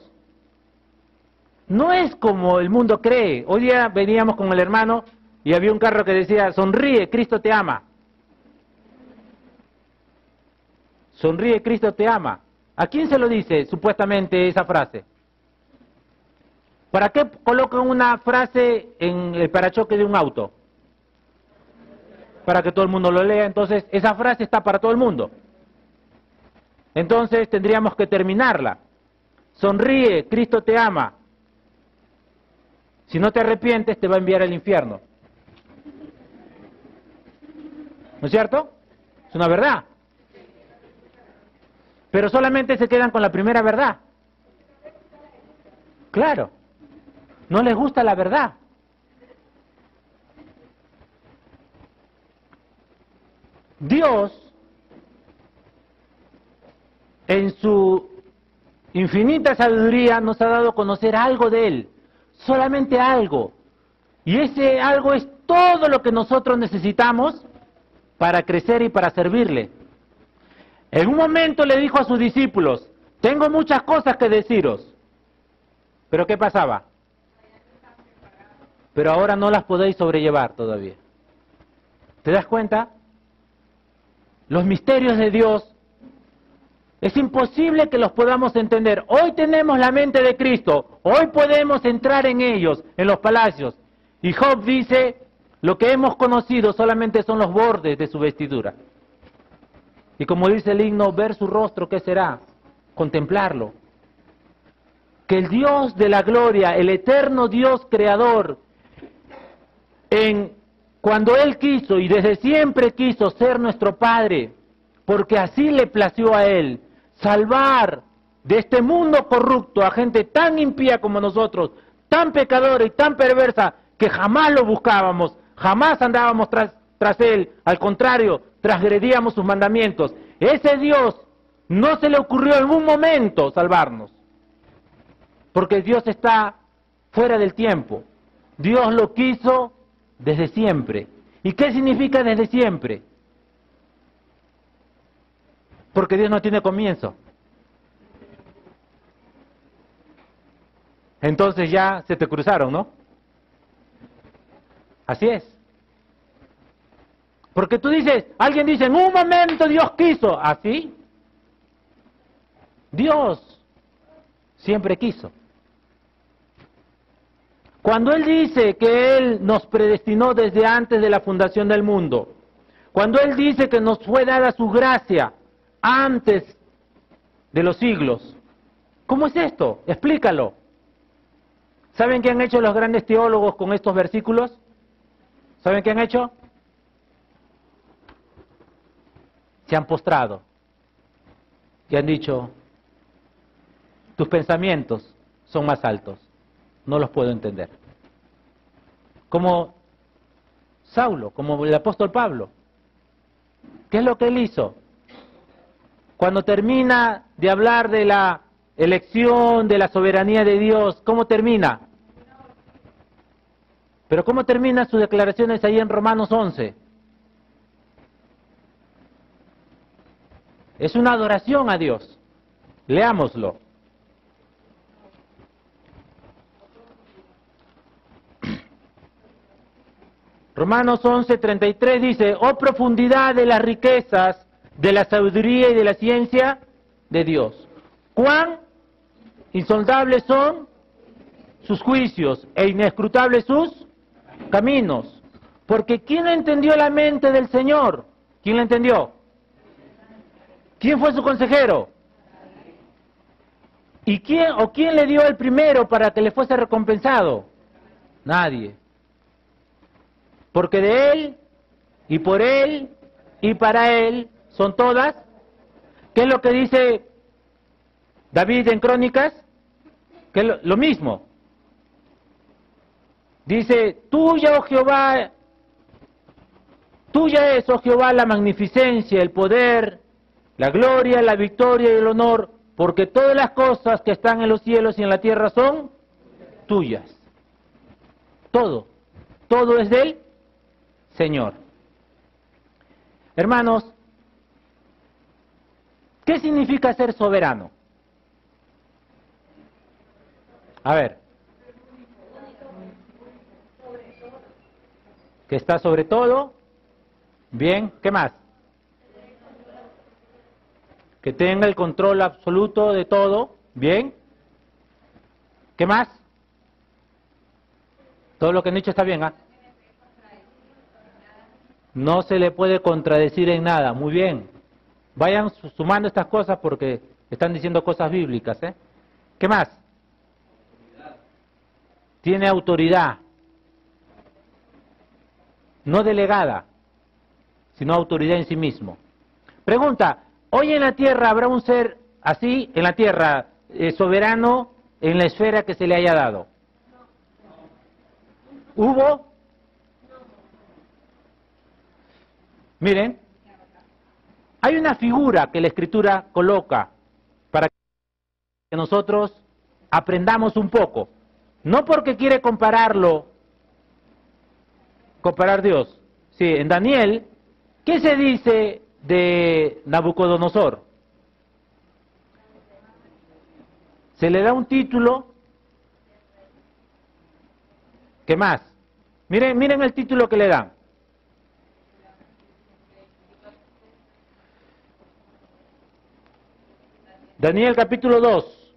no es como el mundo cree. Hoy día veníamos con el hermano y había un carro que decía, sonríe, Cristo te ama. Sonríe, Cristo te ama. ¿A quién se lo dice supuestamente esa frase? ¿Para qué colocan una frase en el parachoque de un auto? Para que todo el mundo lo lea. Entonces, esa frase está para todo el mundo. Entonces, tendríamos que terminarla. Sonríe, Cristo te ama. Si no te arrepientes, te va a enviar al infierno. ¿No es cierto? Es una verdad. Pero solamente se quedan con la primera verdad. Claro. No les gusta la verdad. Dios, en su infinita sabiduría, nos ha dado a conocer algo de Él. Solamente algo. Y ese algo es todo lo que nosotros necesitamos para crecer y para servirle. En un momento le dijo a sus discípulos, tengo muchas cosas que deciros. ¿Pero qué pasaba? Pero ahora no las podéis sobrellevar todavía. ¿Te das cuenta? Los misterios de Dios es imposible que los podamos entender. Hoy tenemos la mente de Cristo, hoy podemos entrar en ellos, en los palacios. Y Job dice, lo que hemos conocido solamente son los bordes de su vestidura. Y como dice el himno, ver su rostro, ¿qué será? Contemplarlo. Que el Dios de la gloria, el eterno Dios creador, cuando Él quiso y desde siempre quiso ser nuestro Padre, porque así le plació a Él, salvar de este mundo corrupto a gente tan impía como nosotros, tan pecadora y tan perversa, que jamás lo buscábamos, jamás andábamos tras Él, al contrario, transgredíamos sus mandamientos. Ese Dios no se le ocurrió en un momento salvarnos, porque Dios está fuera del tiempo. Dios lo quiso desde siempre. ¿Y qué significa desde siempre? Porque Dios no tiene comienzo. Entonces ya se te cruzaron, ¿no? Así es. Porque tú dices, alguien dice, en un momento Dios quiso. ¿Así? Dios siempre quiso. Cuando Él dice que Él nos predestinó desde antes de la fundación del mundo, cuando Él dice que nos fue dada su gracia antes de los siglos, ¿cómo es esto? Explícalo. ¿Saben qué han hecho los grandes teólogos con estos versículos? ¿Saben qué han hecho? Se han postrado y han dicho, tus pensamientos son más altos, no los puedo entender. Como Saulo, como el apóstol Pablo. ¿Qué es lo que él hizo? Cuando termina de hablar de la elección, de la soberanía de Dios, ¿cómo termina? Pero ¿cómo termina sus declaraciones ahí en Romanos 11? Es una adoración a Dios. Leámoslo. Romanos 11:33 dice, oh profundidad de las riquezas de la sabiduría y de la ciencia de Dios. Cuán insondables son sus juicios e inescrutables sus caminos. Porque ¿quién entendió la mente del Señor? ¿Quién la entendió? ¿Quién fue su consejero? ¿Y quién le dio el primero para que le fuese recompensado? Nadie. Porque de Él, y por Él, y para Él, son todas. ¿Qué es lo que dice David en Crónicas? Que es lo mismo. Dice, tuya, oh Jehová, tuya es, oh Jehová, la magnificencia, el poder, la gloria, la victoria y el honor, porque todas las cosas que están en los cielos y en la tierra son tuyas. Todo es del Señor. Hermanos, ¿qué significa ser soberano? A ver. Que está sobre todo. Bien, ¿qué más? Que tenga el control absoluto de todo. Bien. ¿Qué más? Todo lo que han dicho está bien, ¿ah? No se le puede contradecir en nada. Muy bien. Vayan sumando estas cosas porque están diciendo cosas bíblicas, ¿eh? ¿Qué más? Tiene autoridad. No delegada, sino autoridad en sí mismo. Pregunta, ¿hoy en la tierra habrá un ser así, en la tierra, soberano en la esfera que se le haya dado? ¿Hubo? Miren, hay una figura que la Escritura coloca para que nosotros aprendamos un poco. No porque quiere comparar Dios. Sí, en Daniel, ¿qué se dice de Nabucodonosor? Se le da un título. ¿Qué más? Miren el título que le dan. Daniel capítulo 2.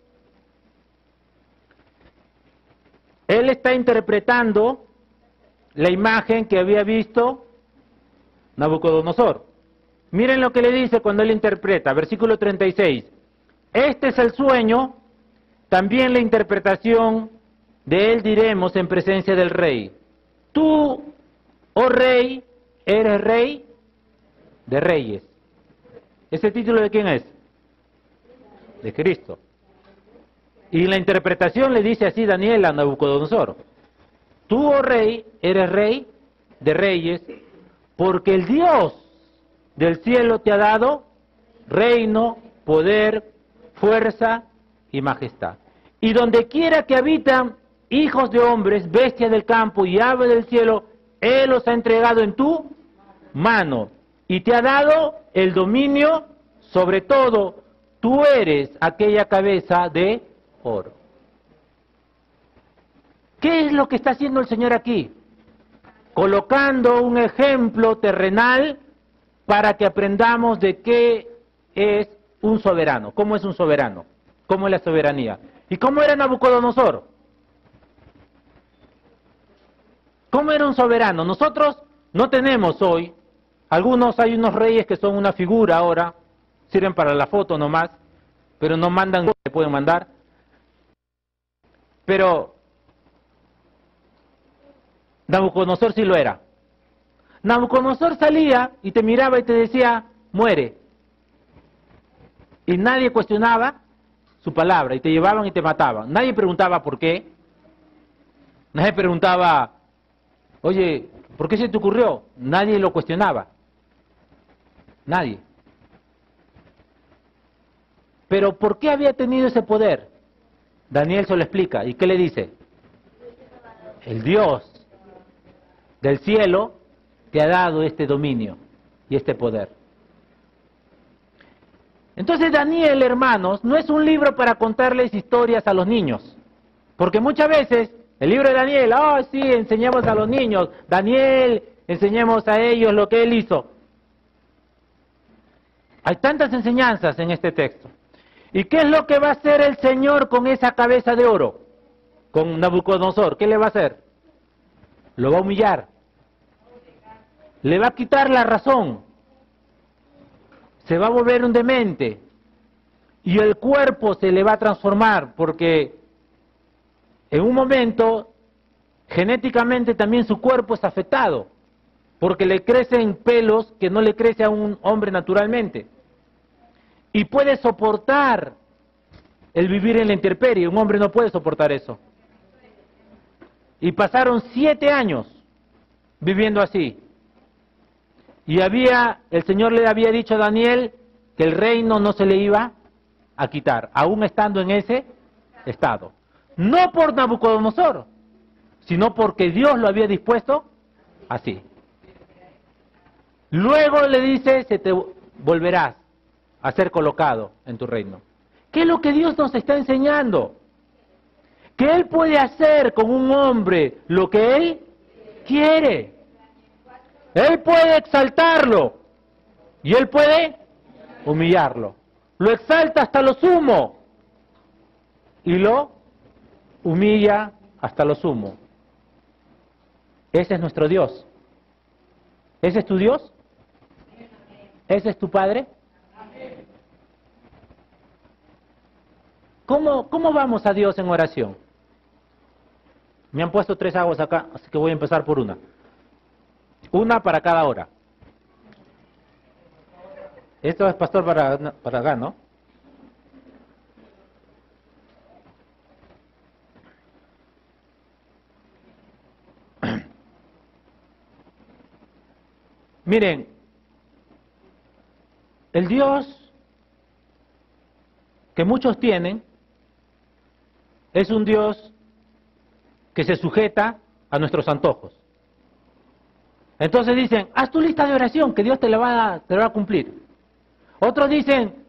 Él está interpretando la imagen que había visto Nabucodonosor. Miren lo que le dice cuando él interpreta, versículo 36. Este es el sueño, también la interpretación de él diremos en presencia del rey. Tú, oh rey, eres rey de reyes. ¿Ese título de quién es? De Cristo. Y la interpretación le dice así Daniel a Nabucodonosor. Tú, oh rey, eres rey de reyes, porque el Dios del cielo te ha dado reino, poder, fuerza y majestad. Y donde quiera que habitan hijos de hombres, bestias del campo y aves del cielo, Él los ha entregado en tu mano y te ha dado el dominio sobre todo. Tú eres aquella cabeza de oro. ¿Qué es lo que está haciendo el Señor aquí? Colocando un ejemplo terrenal para que aprendamos de qué es un soberano. ¿Cómo es un soberano? ¿Cómo es la soberanía? ¿Y cómo era Nabucodonosor? ¿Cómo era un soberano? Nosotros no tenemos hoy, hay unos reyes que son una figura ahora, sirven para la foto nomás, pero no mandan lo que pueden mandar. Pero Nabucodonosor sí lo era. Nabucodonosor salía y te miraba y te decía, muere. Y nadie cuestionaba su palabra, y te llevaban y te mataban. Nadie preguntaba por qué. Nadie preguntaba, oye, ¿por qué se te ocurrió? Nadie lo cuestionaba. Nadie. Pero ¿por qué había tenido ese poder? Daniel se lo explica. ¿Y qué le dice? El Dios del cielo te ha dado este dominio y este poder. Entonces Daniel, hermanos, no es un libro para contarles historias a los niños. Porque muchas veces el libro de Daniel, sí, enseñamos a los niños. Daniel, enseñemos a ellos lo que él hizo. Hay tantas enseñanzas en este texto. ¿Y qué es lo que va a hacer el Señor con esa cabeza de oro? Con Nabucodonosor, ¿qué le va a hacer? Lo va a humillar. Le va a quitar la razón. Se va a volver un demente. Y el cuerpo se le va a transformar, porque en un momento, genéticamente también su cuerpo es afectado, porque le crecen pelos que no le crece a un hombre naturalmente. Y puede soportar el vivir en la intemperie. Un hombre no puede soportar eso. Y pasaron 7 años viviendo así. Y el Señor le había dicho a Daniel que el reino no se le iba a quitar, aún estando en ese estado. No por Nabucodonosor, sino porque Dios lo había dispuesto así. Luego le dice, se te volverás a ser colocado en tu reino. ¿Qué es lo que Dios nos está enseñando? Que Él puede hacer con un hombre lo que Él quiere. Él puede exaltarlo y Él puede humillarlo. Lo exalta hasta lo sumo y lo humilla hasta lo sumo. Ese es nuestro Dios. ¿Ese es tu Dios? ¿Ese es tu Padre? ¿Cómo vamos a Dios en oración? Me han puesto 3 aguas acá, así que voy a empezar por una. Una para cada hora. Esto es, pastor, para acá, ¿no? Miren, el Dios que muchos tienen es un Dios que se sujeta a nuestros antojos. Entonces dicen, haz tu lista de oración, que Dios te la va a cumplir. Otros dicen,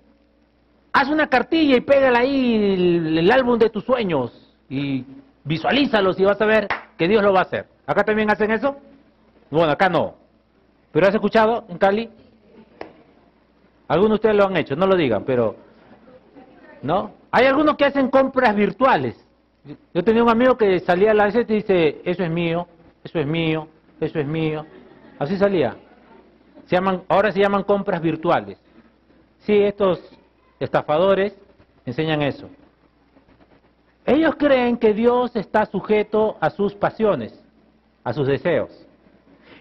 haz una cartilla y pégala ahí el álbum de tus sueños y visualízalos y vas a ver que Dios lo va a hacer. ¿Acá también hacen eso? Bueno, acá no. ¿Pero has escuchado en Cali? Algunos de ustedes lo han hecho, no lo digan, pero... ¿no? Hay algunos que hacen compras virtuales. Yo tenía un amigo que salía a la receta y dice, eso es mío, eso es mío, eso es mío. Así salía. Ahora se llaman compras virtuales. Sí, estos estafadores enseñan eso. Ellos creen que Dios está sujeto a sus pasiones, a sus deseos.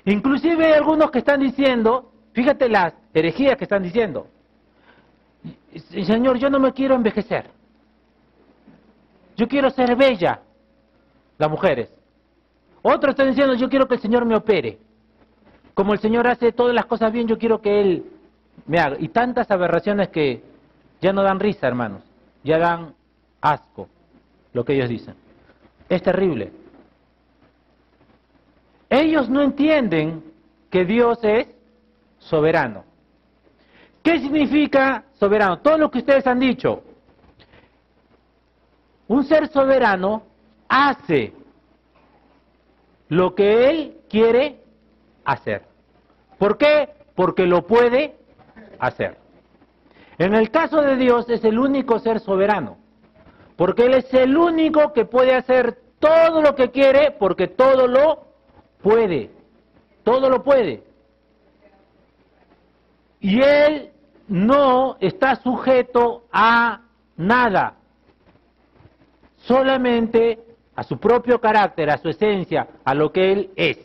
Inclusive hay algunos que están diciendo, fíjate las herejías que están diciendo, Señor, yo no me quiero envejecer. Yo quiero ser bella, las mujeres. Otros están diciendo, yo quiero que el Señor me opere. Como el Señor hace todas las cosas bien, yo quiero que Él me haga. Y tantas aberraciones que ya no dan risa, hermanos. Ya dan asco lo que ellos dicen. Es terrible. Ellos no entienden que Dios es soberano. ¿Qué significa soberano? Todo lo que ustedes han dicho. Un ser soberano hace lo que Él quiere hacer. ¿Por qué? Porque lo puede hacer. En el caso de Dios es el único ser soberano, porque Él es el único que puede hacer todo lo que quiere, porque todo lo puede. Todo lo puede. Y Él no está sujeto a nada. Solamente a su propio carácter, a su esencia, a lo que Él es.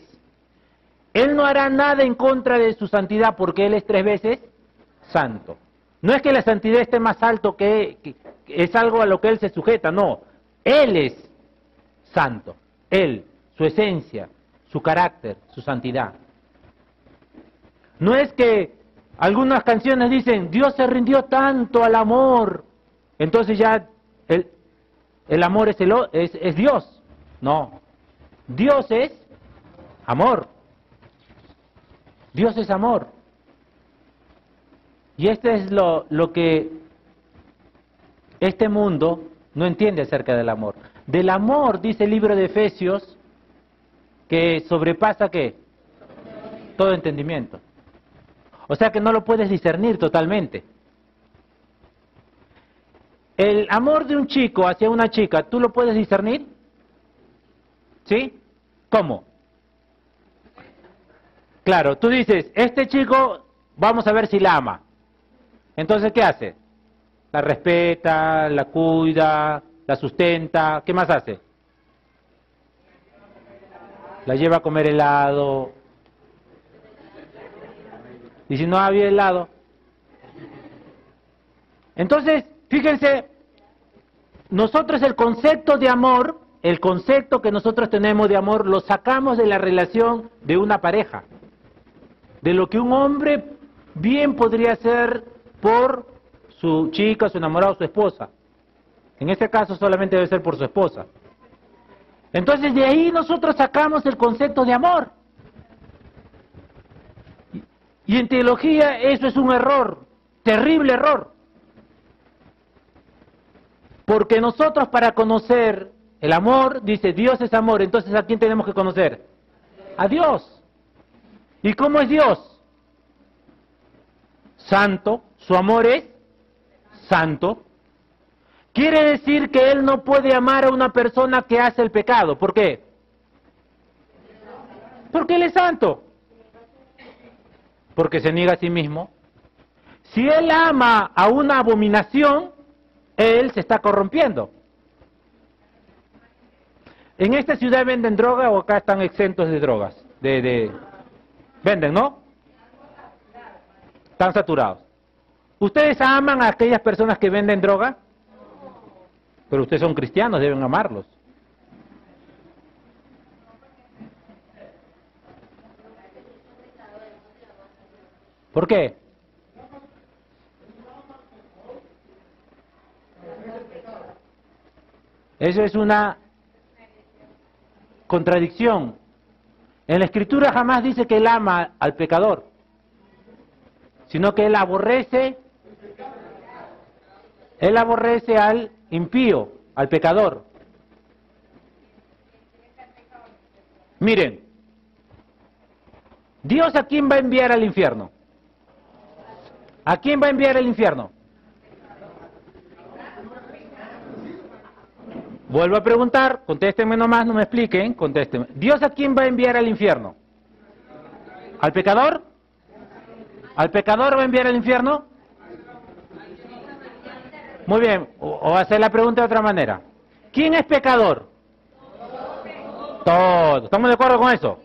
Él no hará nada en contra de su santidad porque Él es 3 veces santo. No es que la santidad esté más alto que es algo a lo que Él se sujeta, no. Él es santo. Él, su esencia, su carácter, su santidad. No es que algunas canciones dicen, Dios se rindió tanto al amor, entonces ya el amor es Dios. No, Dios es amor. Dios es amor. Y este es lo que este mundo no entiende acerca del amor. Del amor, dice el libro de Efesios, que sobrepasa ¿qué? Todo entendimiento. O sea que no lo puedes discernir totalmente. El amor de un chico hacia una chica, ¿tú lo puedes discernir? ¿Sí? ¿Cómo? Claro, tú dices, este chico, vamos a ver si la ama. Entonces, ¿qué hace? La respeta, la cuida, la sustenta, ¿qué más hace? La lleva a comer helado. Y si no había helado. Entonces, fíjense, nosotros el concepto de amor, el concepto que nosotros tenemos de amor, lo sacamos de la relación de una pareja. De lo que un hombre bien podría hacer por su chica, su enamorado, su esposa. En este caso solamente debe ser por su esposa. Entonces de ahí nosotros sacamos el concepto de amor. Y en teología eso es un error, terrible error. Porque nosotros para conocer el amor, dice Dios es amor, entonces ¿a quién tenemos que conocer? A Dios. ¿Y cómo es Dios? Santo, su amor es santo. Quiere decir que Él no puede amar a una persona que hace el pecado. ¿Por qué? Porque Él es santo. Porque se niega a sí mismo. Si Él ama a una abominación, Él se está corrompiendo. ¿En esta ciudad venden droga o acá están exentos de drogas? Venden, ¿no? Están saturados. ¿Ustedes aman a aquellas personas que venden droga? Pero ustedes son cristianos, deben amarlos. ¿Por qué? Eso es una contradicción. En la Escritura jamás dice que Él ama al pecador, sino que Él aborrece al impío, al pecador. Miren, ¿Dios a quién va a enviar al infierno? ¿A quién va a enviar al infierno? Vuelvo a preguntar, contéstenme nomás, no me expliquen, contéstenme. ¿Dios a quién va a enviar al infierno? ¿Al pecador? ¿Al pecador va a enviar al infierno? Muy bien, o hacer la pregunta de otra manera. ¿Quién es pecador? Todos. ¿Estamos de acuerdo con eso?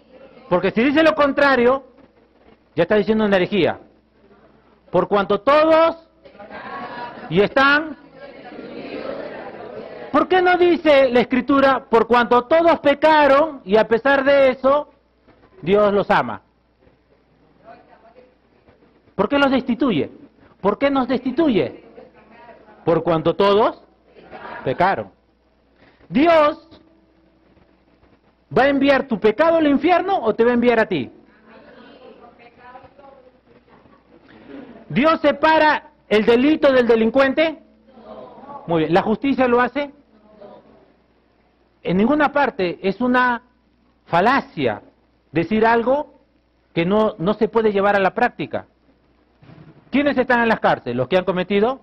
Porque si dice lo contrario, ya está diciendo una herejía. Por cuanto todos y están... ¿Por qué no dice la Escritura, por cuanto todos pecaron y a pesar de eso, Dios los ama? ¿Por qué los destituye? ¿Por qué nos destituye? Por cuanto todos pecaron. Dios va a enviar tu pecado al infierno o te va a enviar a ti. ¿Dios separa el delito del delincuente? Muy bien. ¿La justicia lo hace? En ninguna parte. Es una falacia decir algo que no se puede llevar a la práctica. ¿Quiénes están en las cárceles? Los que han cometido.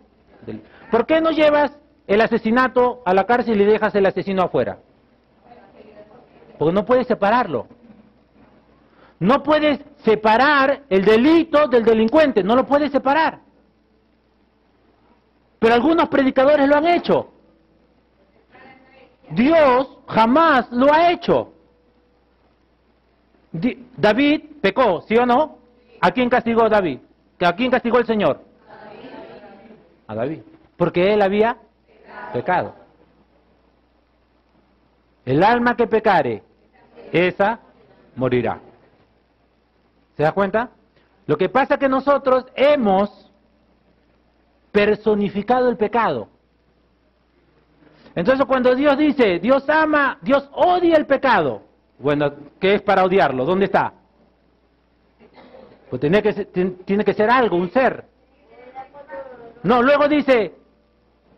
¿Por qué no llevas el asesinato a la cárcel y dejas el asesino afuera? Porque no puedes separarlo. No puedes separar el delito del delincuente, no lo puedes separar. Pero algunos predicadores lo han hecho. Dios jamás lo ha hecho. David pecó, ¿sí o no? ¿A quién castigó David? ¿A quién castigó el Señor? A David. Porque él había pecado. El alma que pecare, esa morirá. ¿Se da cuenta? Lo que pasa es que nosotros hemos personificado el pecado. Entonces cuando Dios dice, Dios ama, Dios odia el pecado. Bueno, ¿qué es para odiarlo? ¿Dónde está? Pues tiene que ser algo, un ser. No, luego dice,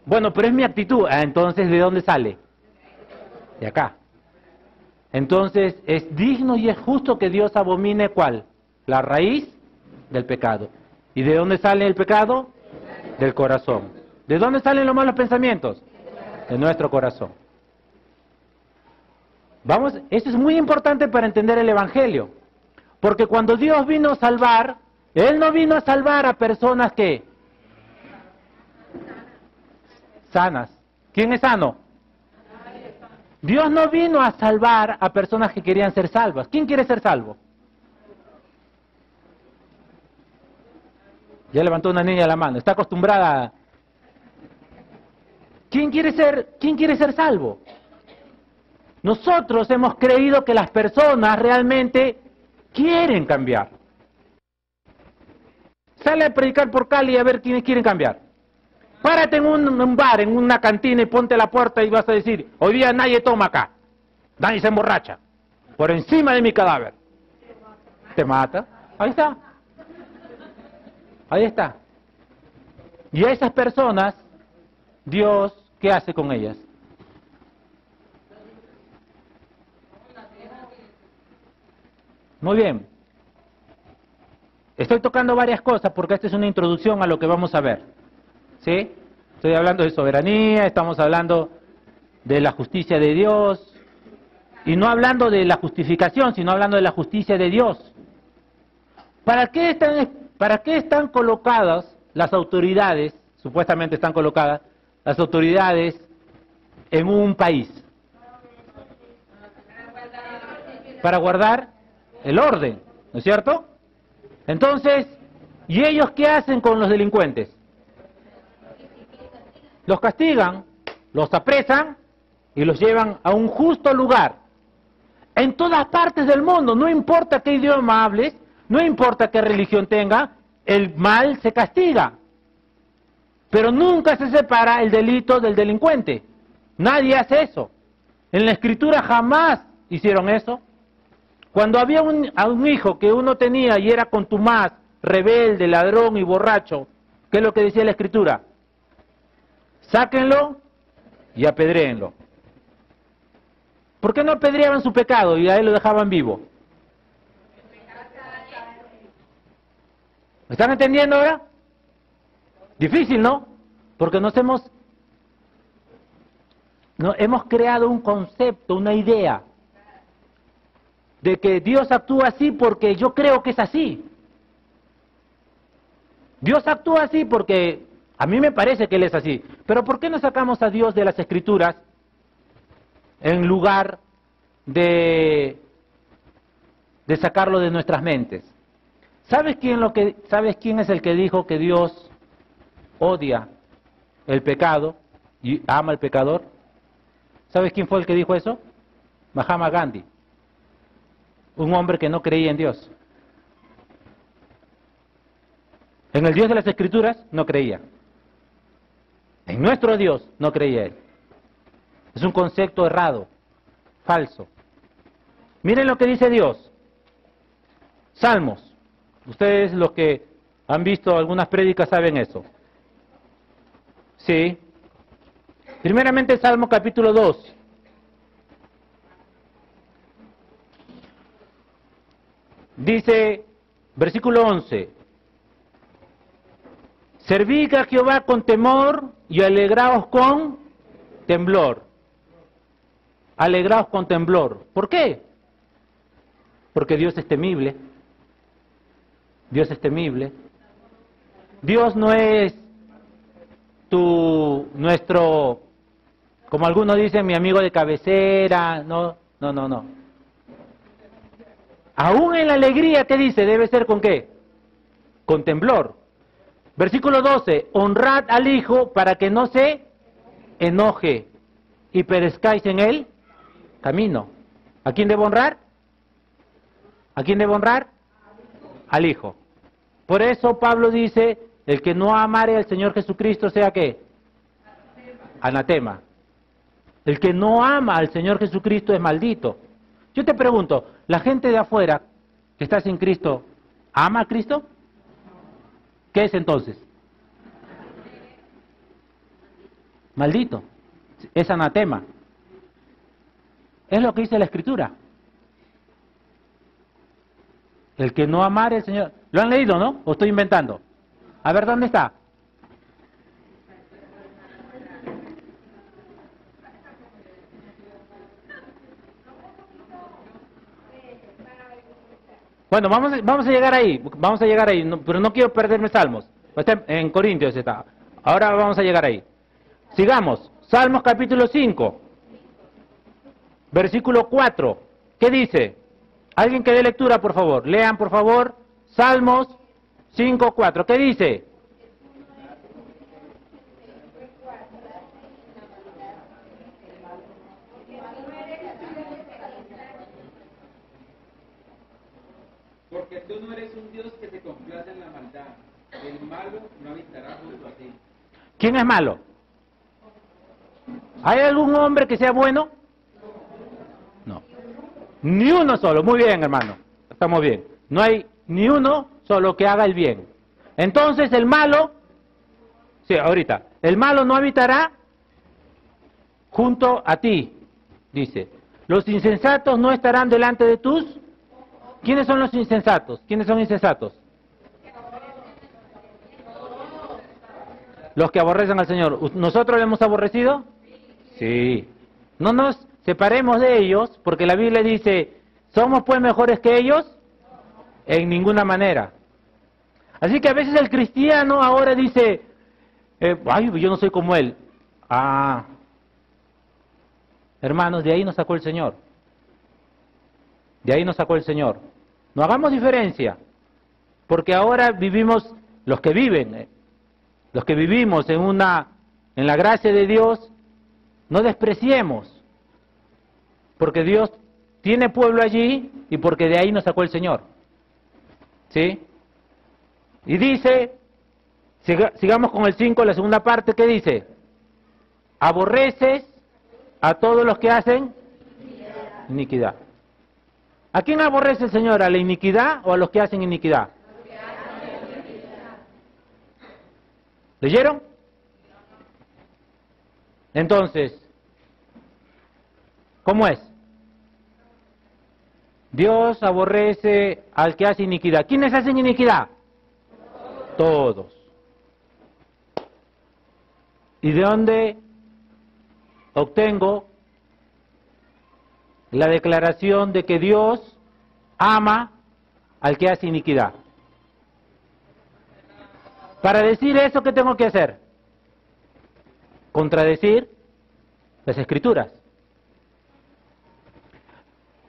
bueno, pero es mi actitud. Ah, entonces, ¿de dónde sale? De acá. Entonces, es digno y es justo que Dios abomine ¿cuál? La raíz Del pecado. ¿Y de dónde sale el pecado? Del corazón. ¿De dónde salen los malos pensamientos? De nuestro corazón. Vamos, eso es muy importante para entender el Evangelio. Porque cuando Dios vino a salvar, Él no vino a salvar a personas que sanas. ¿Quién es sano? Dios no vino a salvar a personas que querían ser salvas. ¿Quién quiere ser salvo? Ya levantó una niña la mano. Está acostumbrada. ¿Quién quiere ser salvo? Nosotros hemos creído que las personas realmente quieren cambiar. Sale a predicar por Cali a ver quiénes quieren cambiar. Párate en un bar, en una cantina y ponte a la puerta y vas a decir, hoy día nadie toma acá, nadie se emborracha, por encima de mi cadáver. Te mata. Ahí está. Ahí está. Y a esas personas, Dios, ¿qué hace con ellas? Muy bien. Estoy tocando varias cosas porque esta es una introducción a lo que vamos a ver. ¿Sí? Estoy hablando de soberanía, estamos hablando de la justicia de Dios, y no hablando de la justificación, sino hablando de la justicia de Dios. ¿Para qué están colocadas las autoridades, supuestamente están colocadas, las autoridades en un país? Para guardar el orden, ¿no es cierto? Entonces, ¿y ellos qué hacen con los delincuentes? Los castigan, los apresan y los llevan a un justo lugar. En todas partes del mundo, no importa qué idioma hables, no importa qué religión tenga, el mal se castiga. Pero nunca se separa el delito del delincuente. Nadie hace eso. En la Escritura jamás hicieron eso. Cuando había un hijo que uno tenía y era contumaz, rebelde, ladrón y borracho, ¿qué es lo que decía la Escritura? Sáquenlo y apedréenlo. ¿Por qué no apedreaban su pecado y a él lo dejaban vivo? ¿Me están entendiendo ahora? Difícil, ¿no? Porque hemos creado un concepto, una idea de que Dios actúa así porque yo creo que es así. Dios actúa así porque a mí me parece que Él es así. Pero ¿por qué no sacamos a Dios de las Escrituras en lugar de sacarlo de nuestras mentes? ¿Sabes quién es el que dijo que Dios odia el pecado y ama al pecador? ¿Sabes quién fue el que dijo eso? Mahatma Gandhi. Un hombre que no creía en Dios. En el Dios de las Escrituras no creía. En nuestro Dios no creía él. Es un concepto errado, falso. Miren lo que dice Dios. Salmos. Ustedes los que han visto algunas prédicas saben eso. Sí. Primeramente Salmo capítulo 2. Dice, versículo 11. Servid a Jehová con temor y alegraos con temblor. Alegraos con temblor. ¿Por qué? Porque Dios es temible. Dios es temible. Dios no es nuestro, como algunos dicen, mi amigo de cabecera. No. Aún en la alegría, ¿qué dice? Debe ser ¿con qué? Con temblor. Versículo 12, honrad al Hijo para que no se enoje y perezcáis en el camino. ¿A quién debo honrar? ¿A quién debo honrar? Al Hijo. Por eso Pablo dice, el que no amare al Señor Jesucristo sea ¿qué? Anatema. El que no ama al Señor Jesucristo es maldito. Yo te pregunto, ¿la gente de afuera que está sin Cristo, ama a Cristo? ¿Qué es entonces? Maldito. Es anatema. Es lo que dice la Escritura. El que no amare al Señor. ¿Lo han leído, no? ¿O estoy inventando? A ver, ¿dónde está? Bueno, vamos a llegar ahí, pero no quiero perderme Salmos. Está en Corintios está. Ahora vamos a llegar ahí. Sigamos. Salmos capítulo 5, versículo 4. ¿Qué dice? Alguien que dé lectura, por favor. Lean, por favor. Salmos 5, 4. ¿Qué dice? Porque tú no eres un Dios que se complace en la maldad. El malo no habitará junto a ti. ¿Quién es malo? ¿Hay algún hombre que sea bueno? No. Ni uno solo. Muy bien, hermano. Estamos bien. No hay ni uno solo que haga el bien. Entonces el malo, sí, ahorita, el malo no habitará junto a ti, dice. Los insensatos no estarán delante de tus. ¿Quiénes son los insensatos? ¿Quiénes son insensatos? Los que aborrecen al Señor. ¿Nosotros le hemos aborrecido? Sí. No nos separemos de ellos, porque la Biblia dice, ¿somos pues mejores que ellos? En ninguna manera. Así que a veces el cristiano ahora dice, ay, yo no soy como él. Ah, hermanos, de ahí nos sacó el Señor. De ahí nos sacó el Señor. No hagamos diferencia, porque ahora vivimos, los que vivimos en la gracia de Dios, no despreciemos, porque Dios tiene pueblo allí y porque de ahí nos sacó el Señor. ¿Sí? Y dice, sigamos con el 5, la segunda parte, ¿qué dice? Aborreces a todos los que hacen iniquidad. ¿A quién aborrece el Señor? ¿A la iniquidad o a los que hacen iniquidad? ¿Leyeron? Entonces, ¿cómo es? Dios aborrece al que hace iniquidad. ¿Quiénes hacen iniquidad? Todos. ¿Y de dónde obtengo la declaración de que Dios ama al que hace iniquidad? Para decir eso, ¿qué tengo que hacer? Contradecir las Escrituras.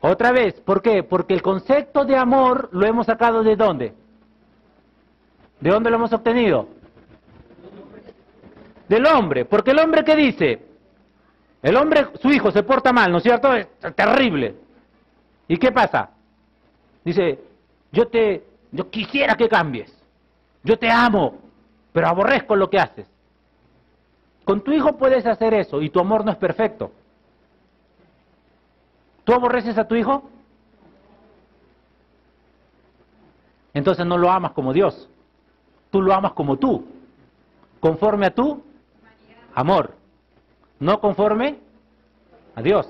Otra vez, ¿por qué? Porque el concepto de amor lo hemos sacado ¿de dónde? ¿De dónde lo hemos obtenido? Del hombre. Porque el hombre, ¿qué dice? El hombre, su hijo se porta mal, ¿no es cierto? Es terrible. ¿Y qué pasa? Dice, yo quisiera que cambies. Yo te amo, pero aborrezco lo que haces. Con tu hijo puedes hacer eso y tu amor no es perfecto. ¿Tú aborreces a tu hijo? Entonces no lo amas como Dios. Tú lo amas como tú, conforme a tu amor, no conforme a Dios.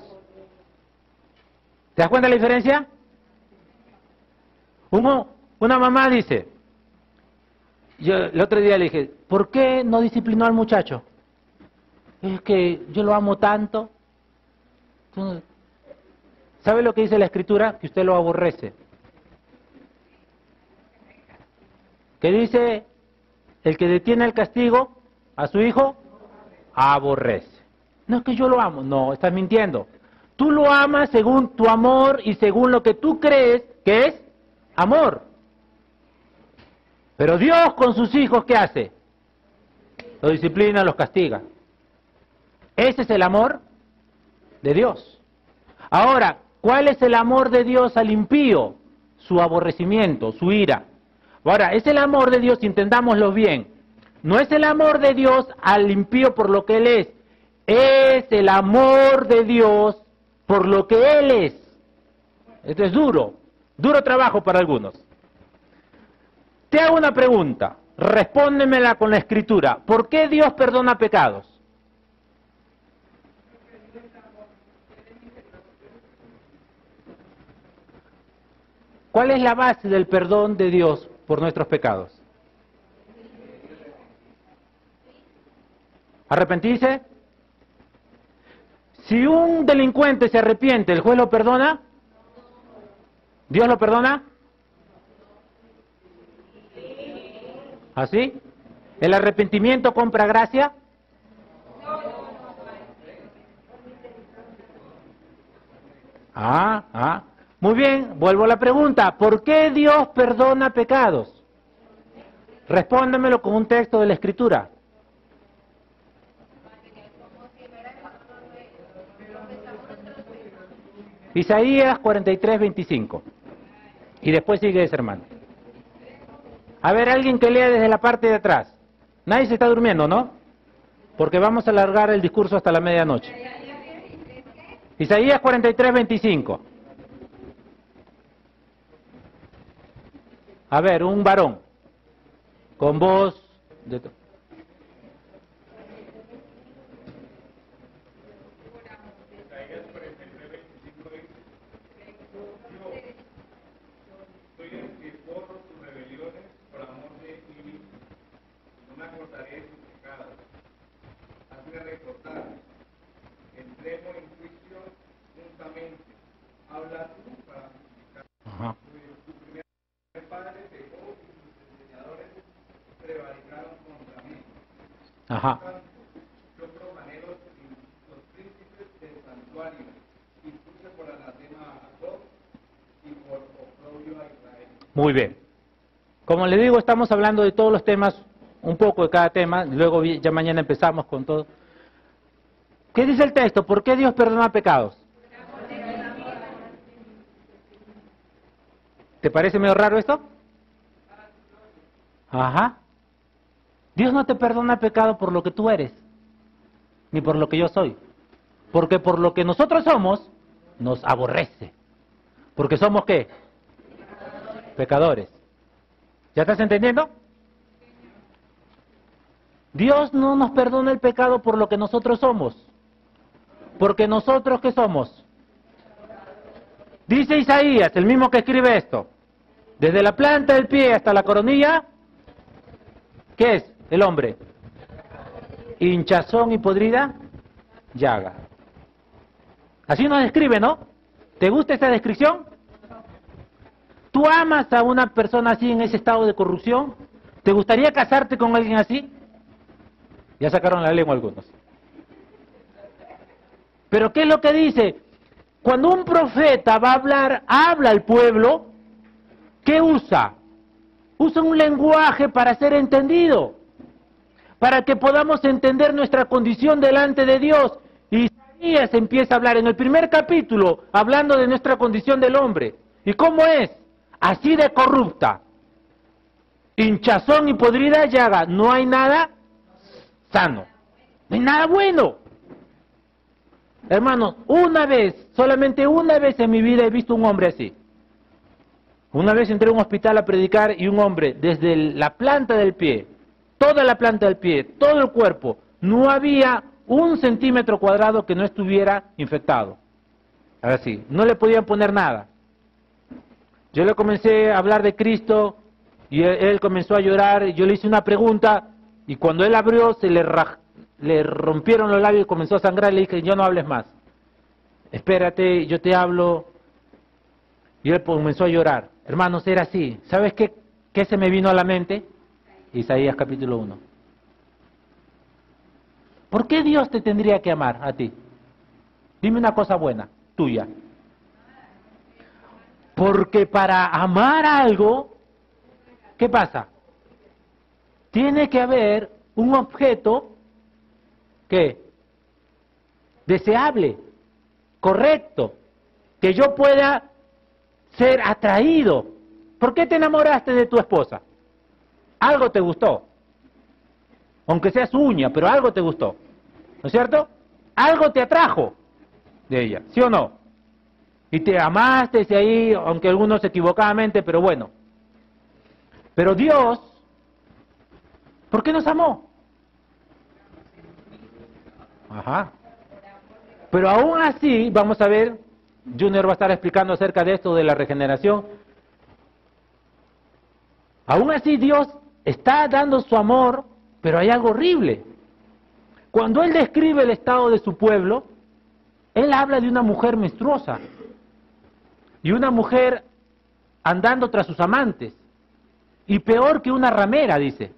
¿Te das cuenta de la diferencia? Una mamá dice, yo el otro día le dije, ¿por qué no disciplinó al muchacho? Es que yo lo amo tanto. ¿Sabe lo que dice la Escritura? Que usted lo aborrece. ¿Qué dice? El que detiene el castigo a su hijo, aborrece. No es que yo lo amo, no, estás mintiendo. Tú lo amas según tu amor y según lo que tú crees que es amor. Pero Dios con sus hijos, ¿qué hace? Los disciplina, los castiga. Ese es el amor de Dios. Ahora, ¿cuál es el amor de Dios al impío? Su aborrecimiento, su ira. Ahora, es el amor de Dios, entendámoslo bien. No es el amor de Dios al impío por lo que él es el amor de Dios por lo que él es. Esto es duro trabajo para algunos. Te hago una pregunta, respóndemela con la Escritura. ¿Por qué Dios perdona pecados? ¿Cuál es la base del perdón de Dios por nuestros pecados? ¿Arrepentirse? Si un delincuente se arrepiente, ¿el juez lo perdona? ¿Dios lo perdona? ¿Así? ¿El arrepentimiento compra gracia? Muy bien, vuelvo a la pregunta. ¿Por qué Dios perdona pecados? Respóndemelo con un texto de la Escritura. Isaías 43:25. Y después sigue ese hermano. A ver, alguien que lea desde la parte de atrás. Nadie se está durmiendo, ¿no? Porque vamos a alargar el discurso hasta la medianoche. Isaías 43:25. A ver, un varón con voz de... Ajá. Ajá. Muy bien. Como le digo, estamos hablando de todos los temas, un poco de cada tema, luego ya mañana empezamos con todo. ¿Qué dice el texto? ¿Por qué Dios perdona pecados? ¿Te parece medio raro esto? Ajá. Dios no te perdona pecado por lo que tú eres, ni por lo que yo soy. Porque por lo que nosotros somos, nos aborrece. Porque somos ¿qué? Pecadores. ¿Ya estás entendiendo? Dios no nos perdona el pecado por lo que nosotros somos. Porque nosotros ¿qué somos? Dice Isaías, el mismo que escribe esto. Desde la planta del pie hasta la coronilla, ¿qué es el hombre? Hinchazón y podrida llaga. Así nos describe, ¿no? ¿Te gusta esta descripción? ¿Tú amas a una persona así en ese estado de corrupción? ¿Te gustaría casarte con alguien así? Ya sacaron la lengua algunos. Pero ¿qué es lo que dice? Cuando un profeta va a hablar, habla al pueblo, ¿qué usa? Usa un lenguaje para ser entendido, para que podamos entender nuestra condición delante de Dios. Y Isaías empieza a hablar en el primer capítulo, hablando de nuestra condición del hombre. ¿Y cómo es? Así de corrupta. Hinchazón y podrida llaga. No hay nada sano. No hay nada bueno. Hermanos, una vez, solamente una vez en mi vida he visto un hombre así. Una vez entré a un hospital a predicar y un hombre, desde la planta del pie, toda la planta del pie, todo el cuerpo, no había 1 centímetro cuadrado que no estuviera infectado. Así, no le podían poner nada. Yo le comencé a hablar de Cristo y él comenzó a llorar. Yo le hice una pregunta y cuando él abrió se le rompieron los labios y comenzó a sangrar. Le dije, yo no hables más. Espérate, yo te hablo. Y él comenzó a llorar. Hermanos, era así. ¿Sabes qué se me vino a la mente? Isaías capítulo 1. ¿Por qué Dios te tendría que amar a ti? Dime una cosa buena, tuya. Porque para amar algo, ¿qué pasa? Tiene que haber un objeto que deseable, correcto, que yo pueda ser atraído. ¿Por qué te enamoraste de tu esposa? Algo te gustó. Aunque sea su uña, pero algo te gustó. ¿No es cierto? Algo te atrajo de ella, ¿sí o no? Y te amaste y ahí, aunque algunos equivocadamente, pero bueno. Pero Dios, ¿por qué nos amó? Ajá. Pero aún así, vamos a ver, Junior va a estar explicando acerca de esto de la regeneración. Aún así Dios está dando su amor, pero hay algo horrible. Cuando Él describe el estado de su pueblo, Él habla de una mujer menstruosa y una mujer andando tras sus amantes, y peor que una ramera, dice,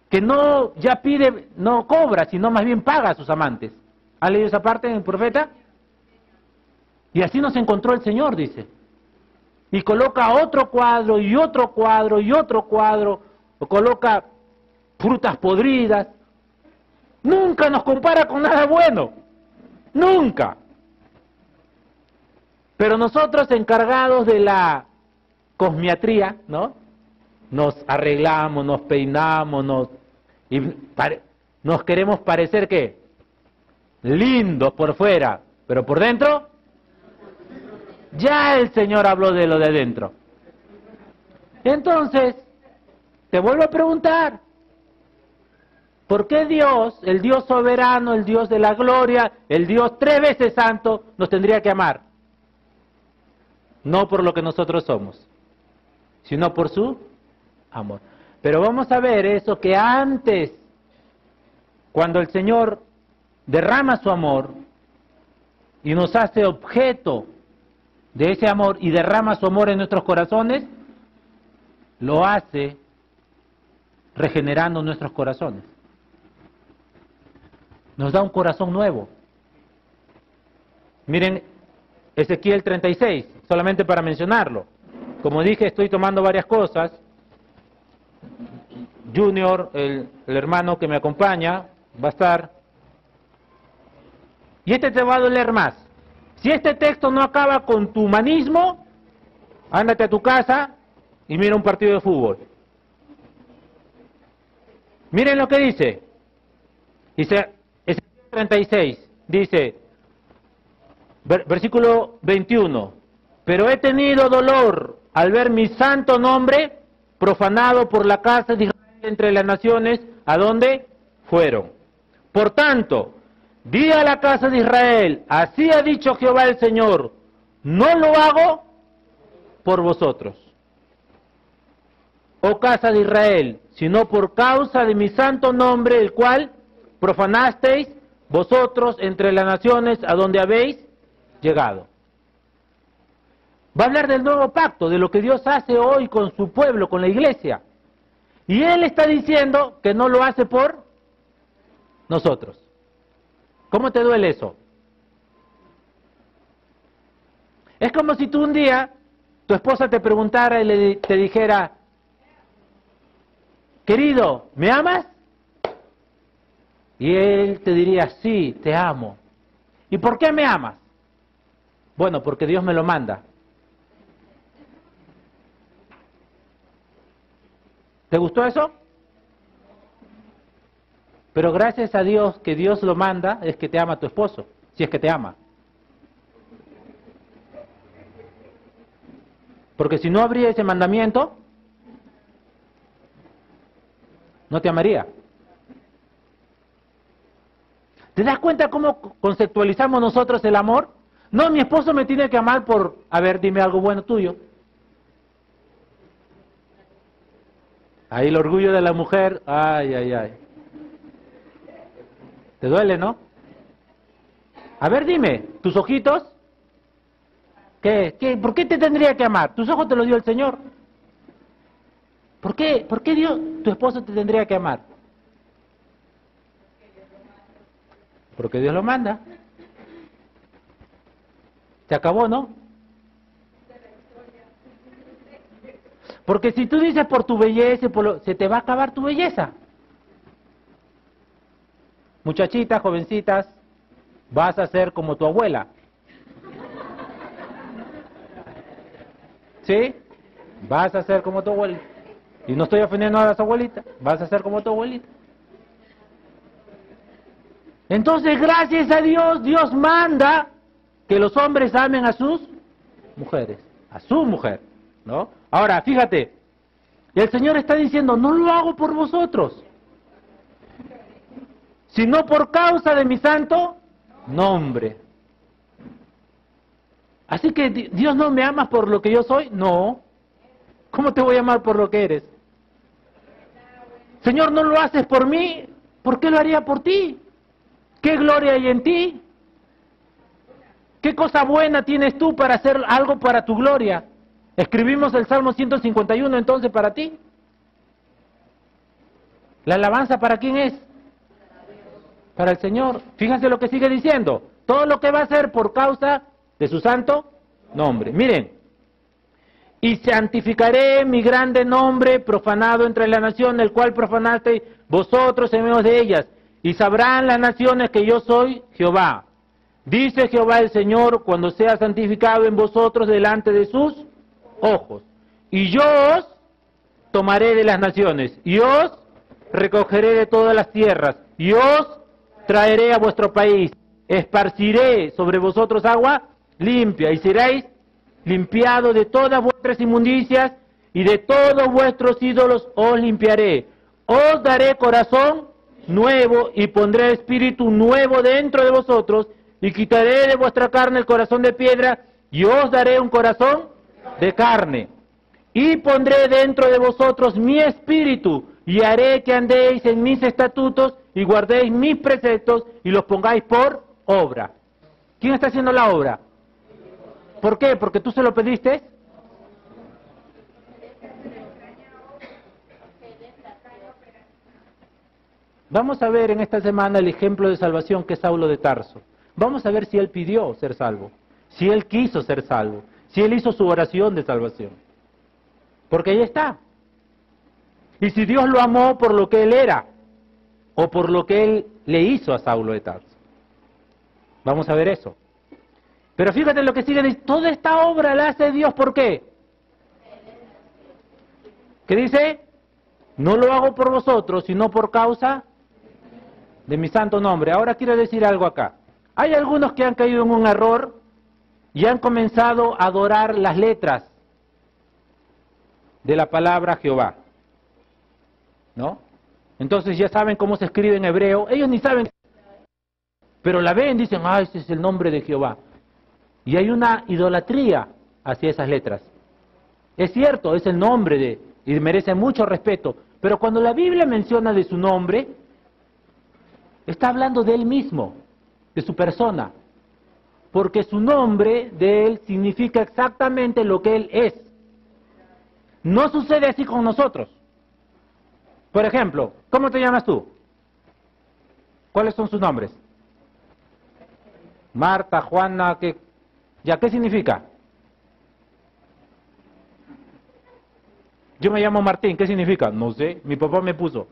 que no ya pide, no cobra, sino más bien paga a sus amantes. ¿Ha leído esa parte en el profeta? Y así nos encontró el Señor, dice. Y coloca otro cuadro, y otro cuadro, y otro cuadro, o coloca frutas podridas. Nunca nos compara con nada bueno. Nunca. Pero nosotros, encargados de la cosmiatría, ¿no? Nos arreglamos, nos peinamos, nos queremos parecer, ¿qué? Lindos por fuera, pero por dentro, ya el Señor habló de lo de dentro. Entonces, te vuelvo a preguntar, ¿por qué Dios, el Dios soberano, el Dios de la gloria, el Dios 3 veces santo, nos tendría que amar? No por lo que nosotros somos, sino por su amor. Pero vamos a ver eso que antes, cuando el Señor derrama su amor y nos hace objeto de ese amor y derrama su amor en nuestros corazones, lo hace regenerando nuestros corazones. Nos da un corazón nuevo. Miren Ezequiel 36, solamente para mencionarlo. Como dije, estoy tomando varias cosas. Junior, el hermano que me acompaña, va a estar. Y este te va a doler más. Si este texto no acaba con tu humanismo, ándate a tu casa y mira un partido de fútbol. Miren lo que dice. Dice, Ezequiel 36, dice, versículo 21, pero he tenido dolor al ver mi santo nombre profanado por la casa de Israel entre las naciones, ¿a dónde fueron? Por tanto, di a la casa de Israel, así ha dicho Jehová el Señor, no lo hago por vosotros, oh casa de Israel, sino por causa de mi santo nombre, el cual profanasteis vosotros entre las naciones a donde habéis llegado. Va a hablar del nuevo pacto, de lo que Dios hace hoy con su pueblo, con la iglesia. Y Él está diciendo que no lo hace por nosotros. ¿Cómo te duele eso? Es como si tú un día, tu esposa te preguntara y te dijera, querido, ¿me amas? Y él te diría, sí, te amo. ¿Y por qué me amas? Bueno, porque Dios me lo manda. ¿Te gustó eso? Pero gracias a Dios que Dios lo manda, es que te ama tu esposo, si es que te ama. Porque si no habría ese mandamiento, no te amaría. ¿Te das cuenta cómo conceptualizamos nosotros el amor? No, mi esposo me tiene que amar por, a ver, dime algo bueno tuyo. Ahí el orgullo de la mujer, ay, ay, ay. ¿Te duele, no? A ver, dime, ¿tus ojitos? ¿Qué? ¿Por qué te tendría que amar? Tus ojos te los dio el Señor. ¿Por qué Dios, tu esposo te tendría que amar? Porque Dios lo manda. Se acabó, ¿no? Porque si tú dices por tu belleza, se te va a acabar tu belleza. Muchachitas, jovencitas, vas a ser como tu abuela. ¿Sí? Vas a ser como tu abuela. Y no estoy ofendiendo a las abuelitas, vas a ser como tu abuelita. Entonces, gracias a Dios, Dios manda que los hombres amen a sus mujeres, a su mujer, ¿no? Ahora, fíjate, el Señor está diciendo, no lo hago por vosotros, sino por causa de mi santo nombre. Así que Dios no me ama por lo que yo soy, no. ¿Cómo te voy a amar por lo que eres? Señor, ¿no lo haces por mí? ¿Por qué lo haría por ti? ¿Qué gloria hay en ti? ¿Qué cosa buena tienes tú para hacer algo para tu gloria? Escribimos el Salmo 151 entonces para ti. ¿La alabanza para quién es? Para el Señor. Fíjense lo que sigue diciendo. Todo lo que va a hacer por causa de su santo nombre. Miren. Y santificaré mi grande nombre profanado entre las naciones, el cual profanasteis vosotros en medio de ellas. Y sabrán las naciones que yo soy Jehová. Dice Jehová el Señor, cuando sea santificado en vosotros delante de sus ojos. Y yo os tomaré de las naciones, y os recogeré de todas las tierras, y os traeré a vuestro país. Esparciré sobre vosotros agua limpia, y seréis limpiados de todas vuestras inmundicias, y de todos vuestros ídolos os limpiaré. Os daré corazón nuevo, y pondré espíritu nuevo dentro de vosotros, y quitaré de vuestra carne el corazón de piedra, y os daré un corazón de carne. Y pondré dentro de vosotros mi espíritu, y haré que andéis en mis estatutos, y guardéis mis preceptos, y los pongáis por obra. ¿Quién está haciendo la obra? ¿Por qué? ¿Porque tú se lo pediste? Vamos a ver en esta semana el ejemplo de salvación que es Saulo de Tarso. Vamos a ver si él pidió ser salvo, si él quiso ser salvo, si él hizo su oración de salvación. Porque ahí está. Y si Dios lo amó por lo que él era, o por lo que él le hizo a Saulo de Tarso. Vamos a ver eso. Pero fíjate lo que sigue, toda esta obra la hace Dios, ¿por qué? ¿Qué dice? No lo hago por vosotros, sino por causa de mi santo nombre. Ahora quiero decir algo acá. Hay algunos que han caído en un error y han comenzado a adorar las letras de la palabra Jehová, ¿no? Entonces ya saben cómo se escribe en hebreo, ellos ni saben, pero la ven, dicen, ese es el nombre de Jehová. Y hay una idolatría hacia esas letras. Es cierto, es el nombre y merece mucho respeto, pero cuando la Biblia menciona de su nombre, está hablando de él mismo, de su persona, porque su nombre de él significa exactamente lo que él es. No sucede así con nosotros. Por ejemplo, ¿cómo te llamas tú? ¿Cuáles son sus nombres? Marta, Juana, ¿qué significa? Yo me llamo Martín, ¿qué significa? No sé, mi papá me puso.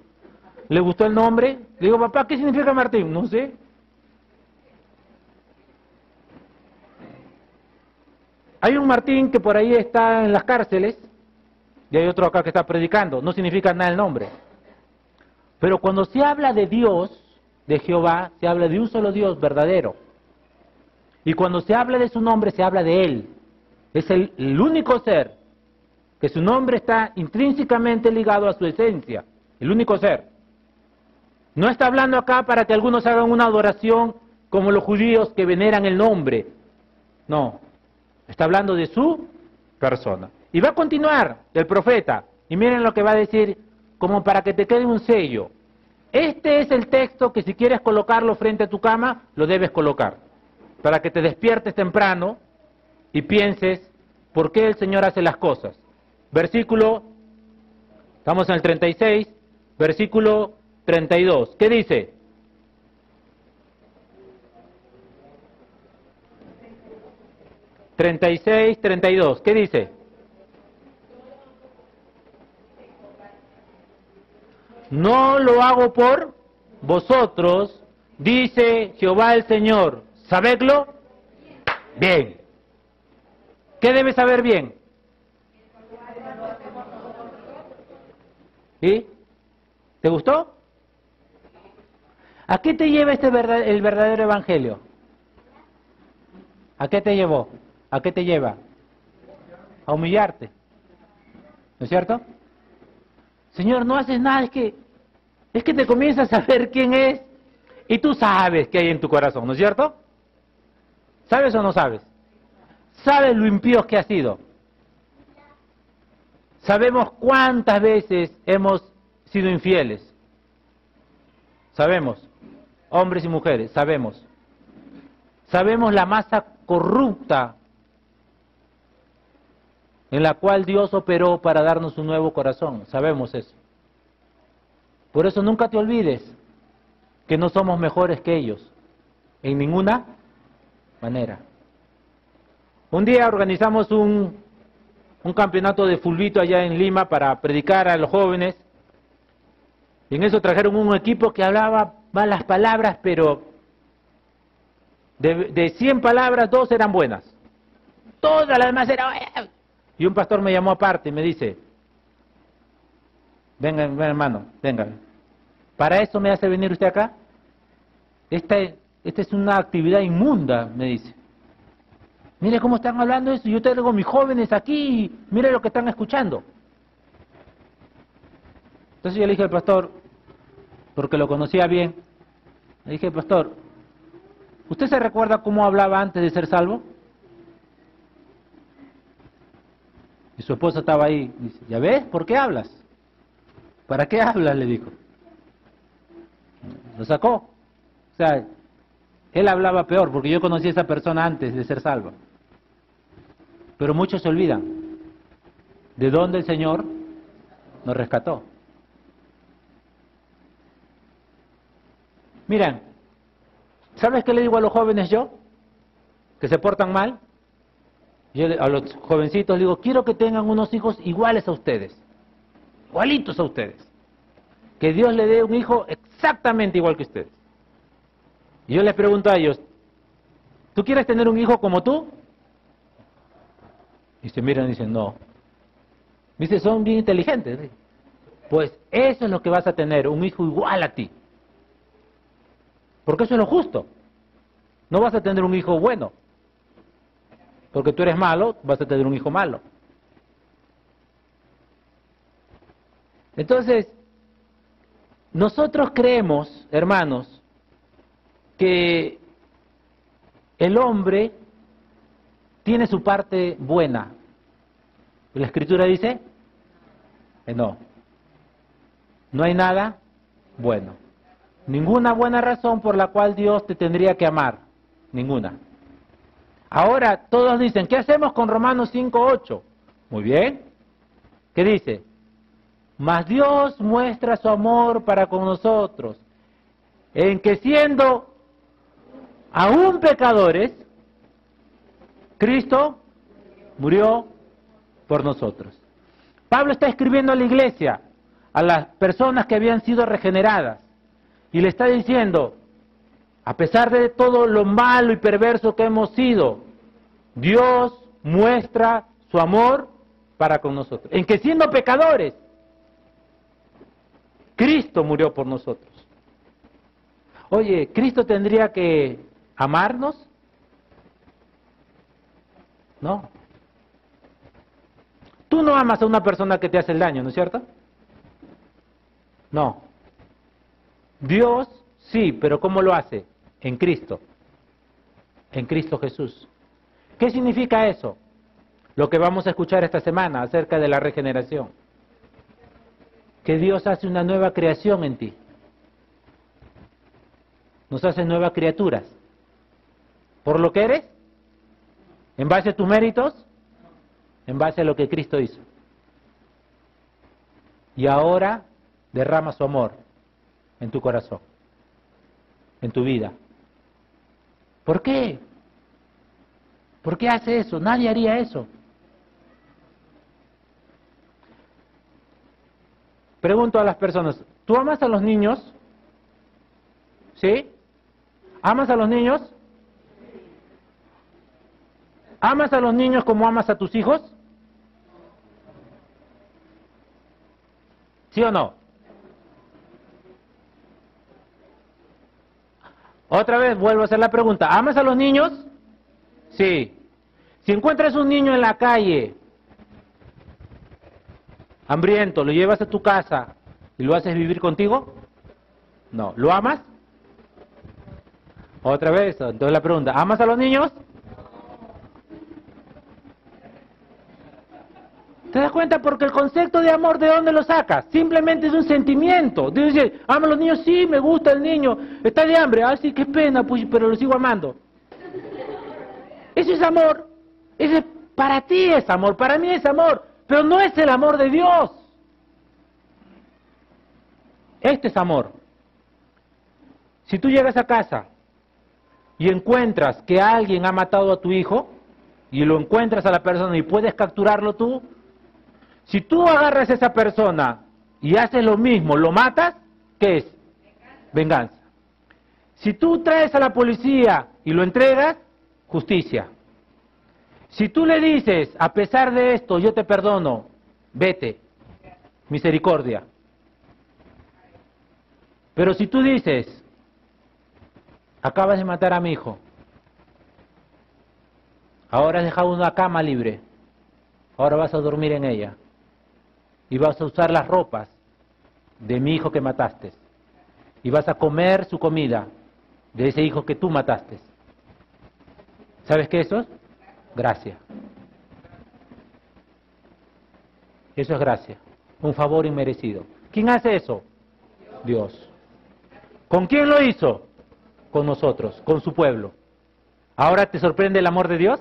¿Le gustó el nombre? Le digo, papá, ¿qué significa Martín? No sé. Hay un Martín que por ahí está en las cárceles, y hay otro acá que está predicando, no significa nada el nombre. Pero cuando se habla de Dios, de Jehová, se habla de un solo Dios verdadero. Y cuando se habla de su nombre, se habla de Él. Es el único ser, que su nombre está intrínsecamente ligado a su esencia, el único ser. No está hablando acá para que algunos hagan una adoración como los judíos que veneran el nombre. No, está hablando de su persona. Y va a continuar el profeta, y miren lo que va a decir, como para que te quede un sello. Este es el texto que si quieres colocarlo frente a tu cama, lo debes colocar, para que te despiertes temprano y pienses por qué el Señor hace las cosas. Versículo, estamos en el 36, versículo 32. ¿Qué dice? (36:32) ¿Qué dice? No lo hago por vosotros, dice Jehová el Señor. ¿Sabedlo? Bien. ¿Qué debes saber bien? ¿Sí? ¿Te gustó? ¿A qué te lleva el verdadero evangelio? ¿A qué te llevó? ¿A qué te lleva? A humillarte. ¿No es cierto? Señor, no haces nada, es que te comienzas a ver quién es y tú sabes qué hay en tu corazón, ¿no es cierto? ¿Sabes o no sabes? ¿Sabes lo impío que has sido? Sabemos cuántas veces hemos sido infieles. Sabemos, hombres y mujeres, sabemos. Sabemos la masa corrupta en la cual Dios operó para darnos un nuevo corazón. Sabemos eso. Por eso nunca te olvides que no somos mejores que ellos, en ninguna manera. Un día organizamos un campeonato de fulbito allá en Lima para predicar a los jóvenes. Y en eso trajeron un equipo que hablaba malas palabras, pero de 100 palabras, 2 eran buenas. Todas las demás eran... Y un pastor me llamó aparte y me dice, venga, hermano, venga. ¿Para eso me hace venir usted acá? Esta es una actividad inmunda, me dice. Mire cómo están hablando eso, yo traigo a mis jóvenes aquí y mire lo que están escuchando. Entonces yo le dije al pastor, porque lo conocía bien, le dije, pastor, ¿usted se recuerda cómo hablaba antes de ser salvo? Y su esposa estaba ahí, dice, ¿ya ves? ¿Por qué hablas? ¿Para qué hablas? Le dijo. Lo sacó. O sea, él hablaba peor, porque yo conocí a esa persona antes de ser salvo. Pero muchos se olvidan de dónde el Señor nos rescató. Miren, ¿sabes qué le digo a los jóvenes yo? Que se portan mal. Yo a los jovencitos les digo, quiero que tengan unos hijos iguales a ustedes. Igualitos a ustedes. Que Dios le dé un hijo exactamente igual que ustedes. Y yo les pregunto a ellos, ¿tú quieres tener un hijo como tú? Y se miran y dicen, no. Dice, son bien inteligentes. Pues eso es lo que vas a tener, un hijo igual a ti. Porque eso es lo justo. No vas a tener un hijo bueno. Porque tú eres malo, vas a tener un hijo malo. Entonces, nosotros creemos, hermanos, que el hombre tiene su parte buena. La Escritura dice que no. No hay nada bueno. Ninguna buena razón por la cual Dios te tendría que amar. Ninguna. Ahora todos dicen, ¿qué hacemos con Romanos 5:8? Muy bien. ¿Qué dice? Mas Dios muestra su amor para con nosotros, en que siendo aún pecadores, Cristo murió por nosotros. Pablo está escribiendo a la iglesia, a las personas que habían sido regeneradas, y le está diciendo, a pesar de todo lo malo y perverso que hemos sido, Dios muestra su amor para con nosotros. En que siendo pecadores, Cristo murió por nosotros. Oye, ¿Cristo tendría que amarnos? No. Tú no amas a una persona que te hace el daño, ¿no es cierto? No. Dios sí, pero ¿cómo lo hace? En Cristo. En Cristo Jesús. ¿Qué significa eso? Lo que vamos a escuchar esta semana acerca de la regeneración. Que Dios hace una nueva creación en ti. Nos hace nuevas criaturas. ¿Por lo que eres? ¿En base a tus méritos? En base a lo que Cristo hizo. Y ahora derrama su amor en tu corazón, en tu vida. ¿Por qué? ¿Por qué hace eso? Nadie haría eso. Pregunto a las personas, ¿tú amas a los niños? ¿Sí? ¿Amas a los niños? ¿Amas a los niños como amas a tus hijos? ¿Sí o no? Otra vez vuelvo a hacer la pregunta, ¿amas a los niños? Sí. Si encuentras un niño en la calle, hambriento, ¿lo llevas a tu casa y lo haces vivir contigo? No. ¿Lo amas? Otra vez, entonces la pregunta, ¿amas a los niños? ¿Te das cuenta? Porque el concepto de amor, ¿de dónde lo sacas? Simplemente es un sentimiento. Dice, ama a los niños, sí, me gusta el niño. Está de hambre, ah, sí, qué pena, pues, pero lo sigo amando. Eso es amor. Ese para ti es amor, para mí es amor, pero no es el amor de Dios. Este es amor. Si tú llegas a casa y encuentras que alguien ha matado a tu hijo, y lo encuentras a la persona y puedes capturarlo tú, si tú agarras a esa persona y haces lo mismo, lo matas, ¿qué es? Venganza. Si tú traes a la policía y lo entregas, justicia. Si tú le dices, a pesar de esto, yo te perdono, vete, misericordia. Pero si tú dices, acabas de matar a mi hijo, ahora has dejado una cama libre, ahora vas a dormir en ella, y vas a usar las ropas de mi hijo que mataste, y vas a comer su comida de ese hijo que tú mataste. ¿Sabes qué eso es? Gracia. Eso es gracia, un favor inmerecido. ¿Quién hace eso? Dios. ¿Con quién lo hizo? Con nosotros, con su pueblo. ¿Ahora te sorprende el amor de Dios?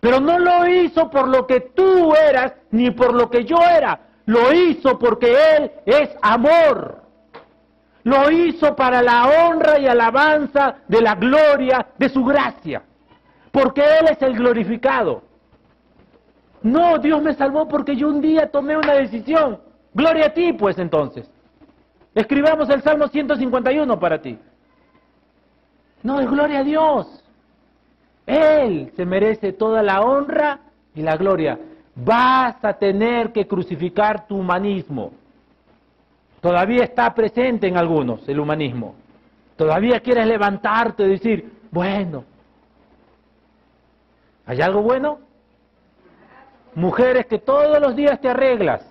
Pero no lo hizo por lo que tú eras, ni por lo que yo era. Lo hizo porque Él es amor. Lo hizo para la honra y alabanza de la gloria de su gracia. Porque Él es el glorificado. No, Dios me salvó porque yo un día tomé una decisión. Gloria a ti, pues, entonces. Escribamos el Salmo 151 para ti. No, es gloria a Dios. Él se merece toda la honra y la gloria. Vas a tener que crucificar tu humanismo. Todavía está presente en algunos el humanismo. Todavía quieres levantarte y decir, bueno, ¿hay algo bueno? Mujeres que todos los días te arreglas,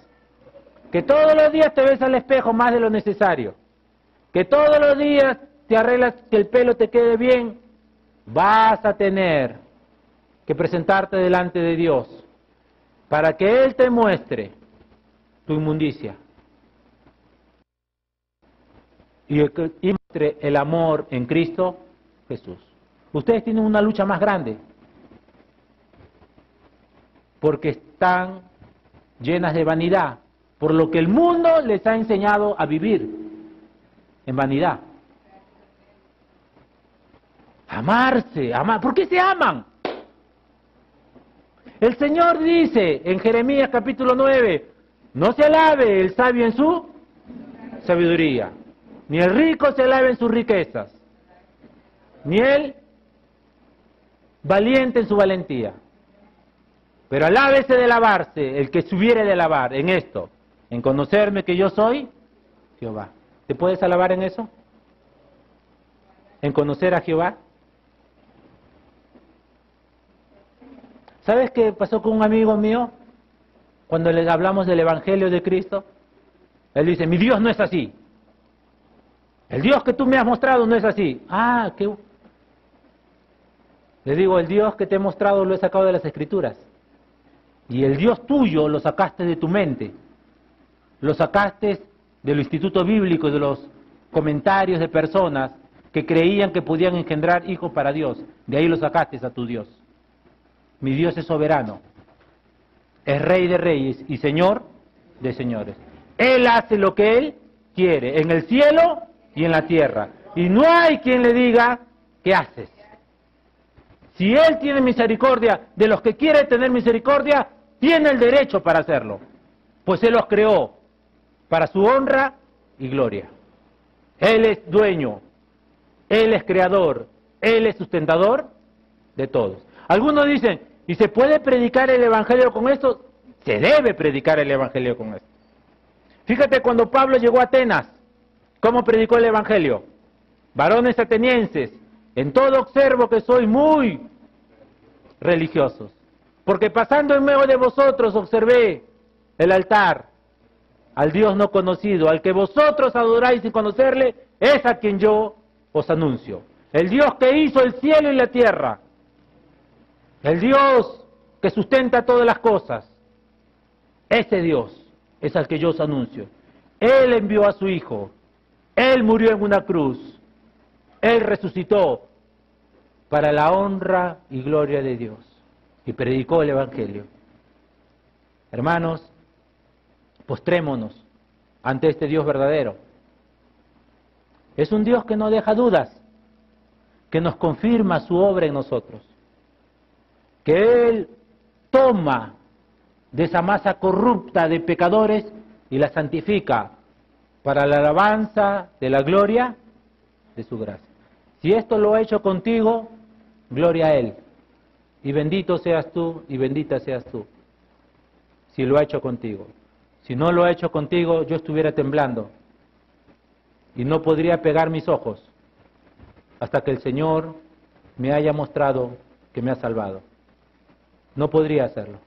que todos los días te ves al espejo más de lo necesario, que todos los días te arreglas que el pelo te quede bien, vas a tener que presentarte delante de Dios para que Él te muestre tu inmundicia y muestre el amor en Cristo Jesús. Ustedes tienen una lucha más grande porque están llenas de vanidad, por lo que el mundo les ha enseñado a vivir en vanidad. Amarse, amar. ¿Por qué se aman? El Señor dice en Jeremías capítulo 9, no se alabe el sabio en su sabiduría, ni el rico se alabe en sus riquezas, ni el valiente en su valentía. Pero alábese de alabarse el que se hubiere de alabar en esto, en conocerme que yo soy Jehová. ¿Te puedes alabar en eso? ¿En conocer a Jehová? ¿Sabes qué pasó con un amigo mío cuando le hablamos del Evangelio de Cristo? Él dice, mi Dios no es así. El Dios que tú me has mostrado no es así. Ah, qué... Le digo, el Dios que te he mostrado lo he sacado de las Escrituras. Y el Dios tuyo lo sacaste de tu mente. Lo sacaste del instituto bíblico, de los comentarios de personas que creían que podían engendrar hijos para Dios. De ahí lo sacaste a tu Dios. Mi Dios es soberano. Es Rey de reyes y Señor de señores. Él hace lo que Él quiere, en el cielo y en la tierra. Y no hay quien le diga, ¿qué haces? Si Él tiene misericordia de los que quiere tener misericordia, tiene el derecho para hacerlo. Pues Él los creó para su honra y gloria. Él es dueño, Él es creador, Él es sustentador de todos. Algunos dicen, ¿y se puede predicar el Evangelio con esto? Se debe predicar el Evangelio con esto. Fíjate cuando Pablo llegó a Atenas, ¿cómo predicó el Evangelio? Varones atenienses, en todo observo que sois muy religiosos, porque pasando en medio de vosotros observé el altar al Dios no conocido, al que vosotros adoráis sin conocerle, es a quien yo os anuncio. El Dios que hizo el cielo y la tierra, el Dios que sustenta todas las cosas. Ese Dios es al que yo os anuncio. Él envió a su Hijo. Él murió en una cruz. Él resucitó para la honra y gloria de Dios. Y predicó el Evangelio. Hermanos, postrémonos ante este Dios verdadero. Es un Dios que no deja dudas, que nos confirma su obra en nosotros. Que Él toma de esa masa corrupta de pecadores y la santifica para la alabanza de la gloria de su gracia. Si esto lo ha hecho contigo, gloria a Él. Y bendito seas tú y bendita seas tú. Si lo ha hecho contigo. Si no lo ha hecho contigo, yo estuviera temblando. Y no podría pegar mis ojos hasta que el Señor me haya mostrado que me ha salvado. No podría hacerlo.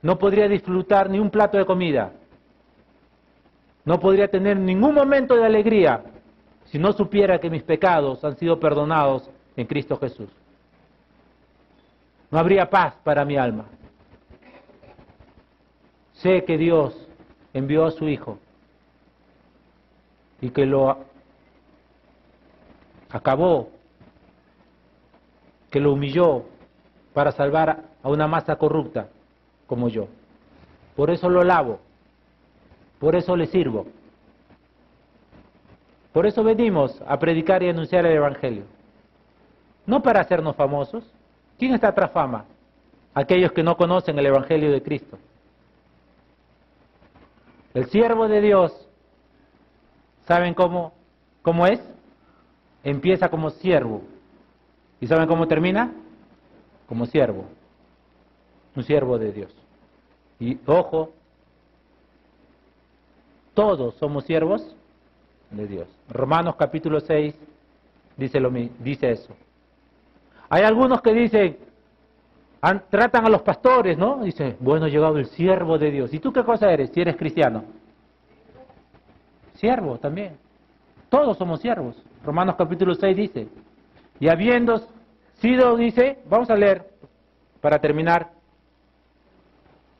No podría disfrutar ni un plato de comida. No podría tener ningún momento de alegría si no supiera que mis pecados han sido perdonados en Cristo Jesús. No habría paz para mi alma. Sé que Dios envió a su Hijo y que lo acabó, que lo humilló para salvar a una masa corrupta como yo. Por eso lo lavo, por eso le sirvo. Por eso venimos a predicar y anunciar el Evangelio. No para hacernos famosos. ¿Quién está tras fama? Aquellos que no conocen el Evangelio de Cristo. El siervo de Dios, ¿saben cómo es? Empieza como siervo. ¿Y saben cómo termina? Como siervo. Un siervo de Dios. Y ojo, todos somos siervos de Dios. Romanos capítulo 6 dice eso. Hay algunos que dicen, tratan a los pastores, ¿no? Dice, bueno, ha llegado el siervo de Dios. ¿Y tú qué cosa eres si eres cristiano? Siervo también. Todos somos siervos. Romanos capítulo 6 dice, y habiendo sido, dice, vamos a leer para terminar.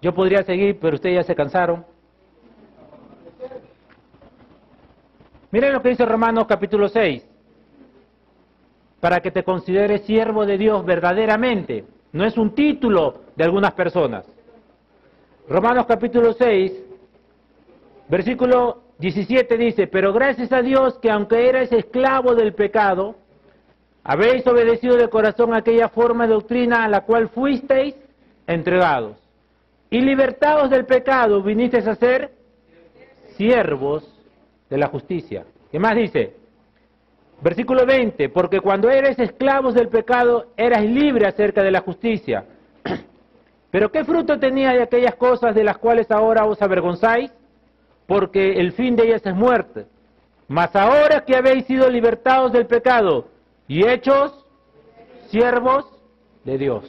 Yo podría seguir, pero ustedes ya se cansaron. Miren lo que dice Romanos capítulo 6. Para que te consideres siervo de Dios verdaderamente. No es un título de algunas personas. Romanos capítulo 6, versículo 17 dice, pero gracias a Dios que aunque erais esclavo del pecado, habéis obedecido de corazón aquella forma de doctrina a la cual fuisteis entregados. Y libertados del pecado, vinisteis a ser siervos de la justicia. ¿Qué más dice? Versículo 20, porque cuando eres esclavos del pecado, eras libre acerca de la justicia. Pero ¿qué fruto tenía de aquellas cosas de las cuales ahora os avergonzáis? Porque el fin de ellas es muerte. Mas ahora que habéis sido libertados del pecado y hechos siervos de Dios,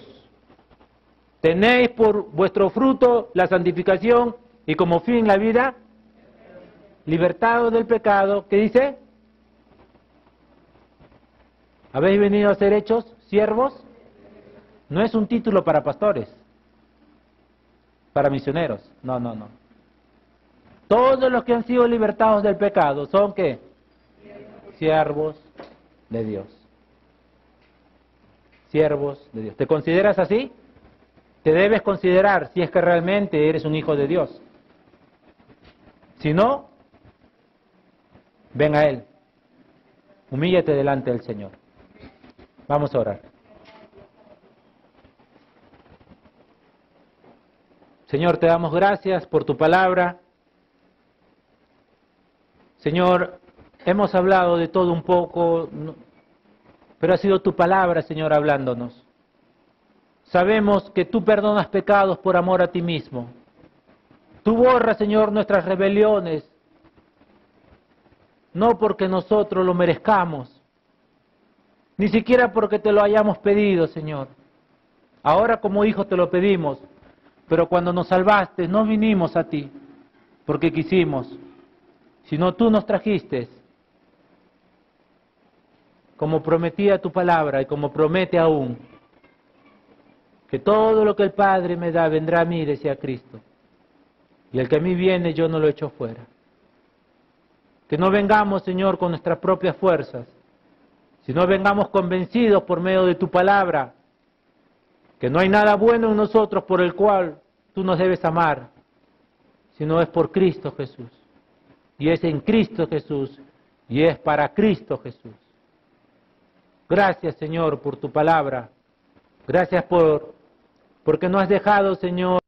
tenéis por vuestro fruto la santificación y como fin la vida, libertados del pecado. ¿Qué dice? ¿Habéis venido a ser hechos siervos? No es un título para pastores, para misioneros. No, no, no. Todos los que han sido libertados del pecado son ¿qué? Siervos de Dios. Siervos de Dios. ¿Te consideras así? Te debes considerar si es que realmente eres un hijo de Dios. Si no, ven a Él. Humíllate delante del Señor. Vamos a orar. Señor, te damos gracias por tu palabra. Señor, hemos hablado de todo un poco, pero ha sido tu palabra, Señor, hablándonos. Sabemos que tú perdonas pecados por amor a ti mismo. Tú borras, Señor, nuestras rebeliones, no porque nosotros lo merezcamos, ni siquiera porque te lo hayamos pedido, Señor. Ahora como hijos te lo pedimos, pero cuando nos salvaste no vinimos a ti porque quisimos, sino tú nos trajiste, como prometía tu palabra y como promete aún. que todo lo que el Padre me da vendrá a mí, decía Cristo. Y el que a mí viene, yo no lo echo fuera. Que no vengamos, Señor, con nuestras propias fuerzas, sino vengamos convencidos por medio de tu palabra, que no hay nada bueno en nosotros por el cual tú nos debes amar, sino es por Cristo Jesús. Y es en Cristo Jesús, y es para Cristo Jesús. Gracias, Señor, por tu palabra. Gracias porque no has dejado, Señor,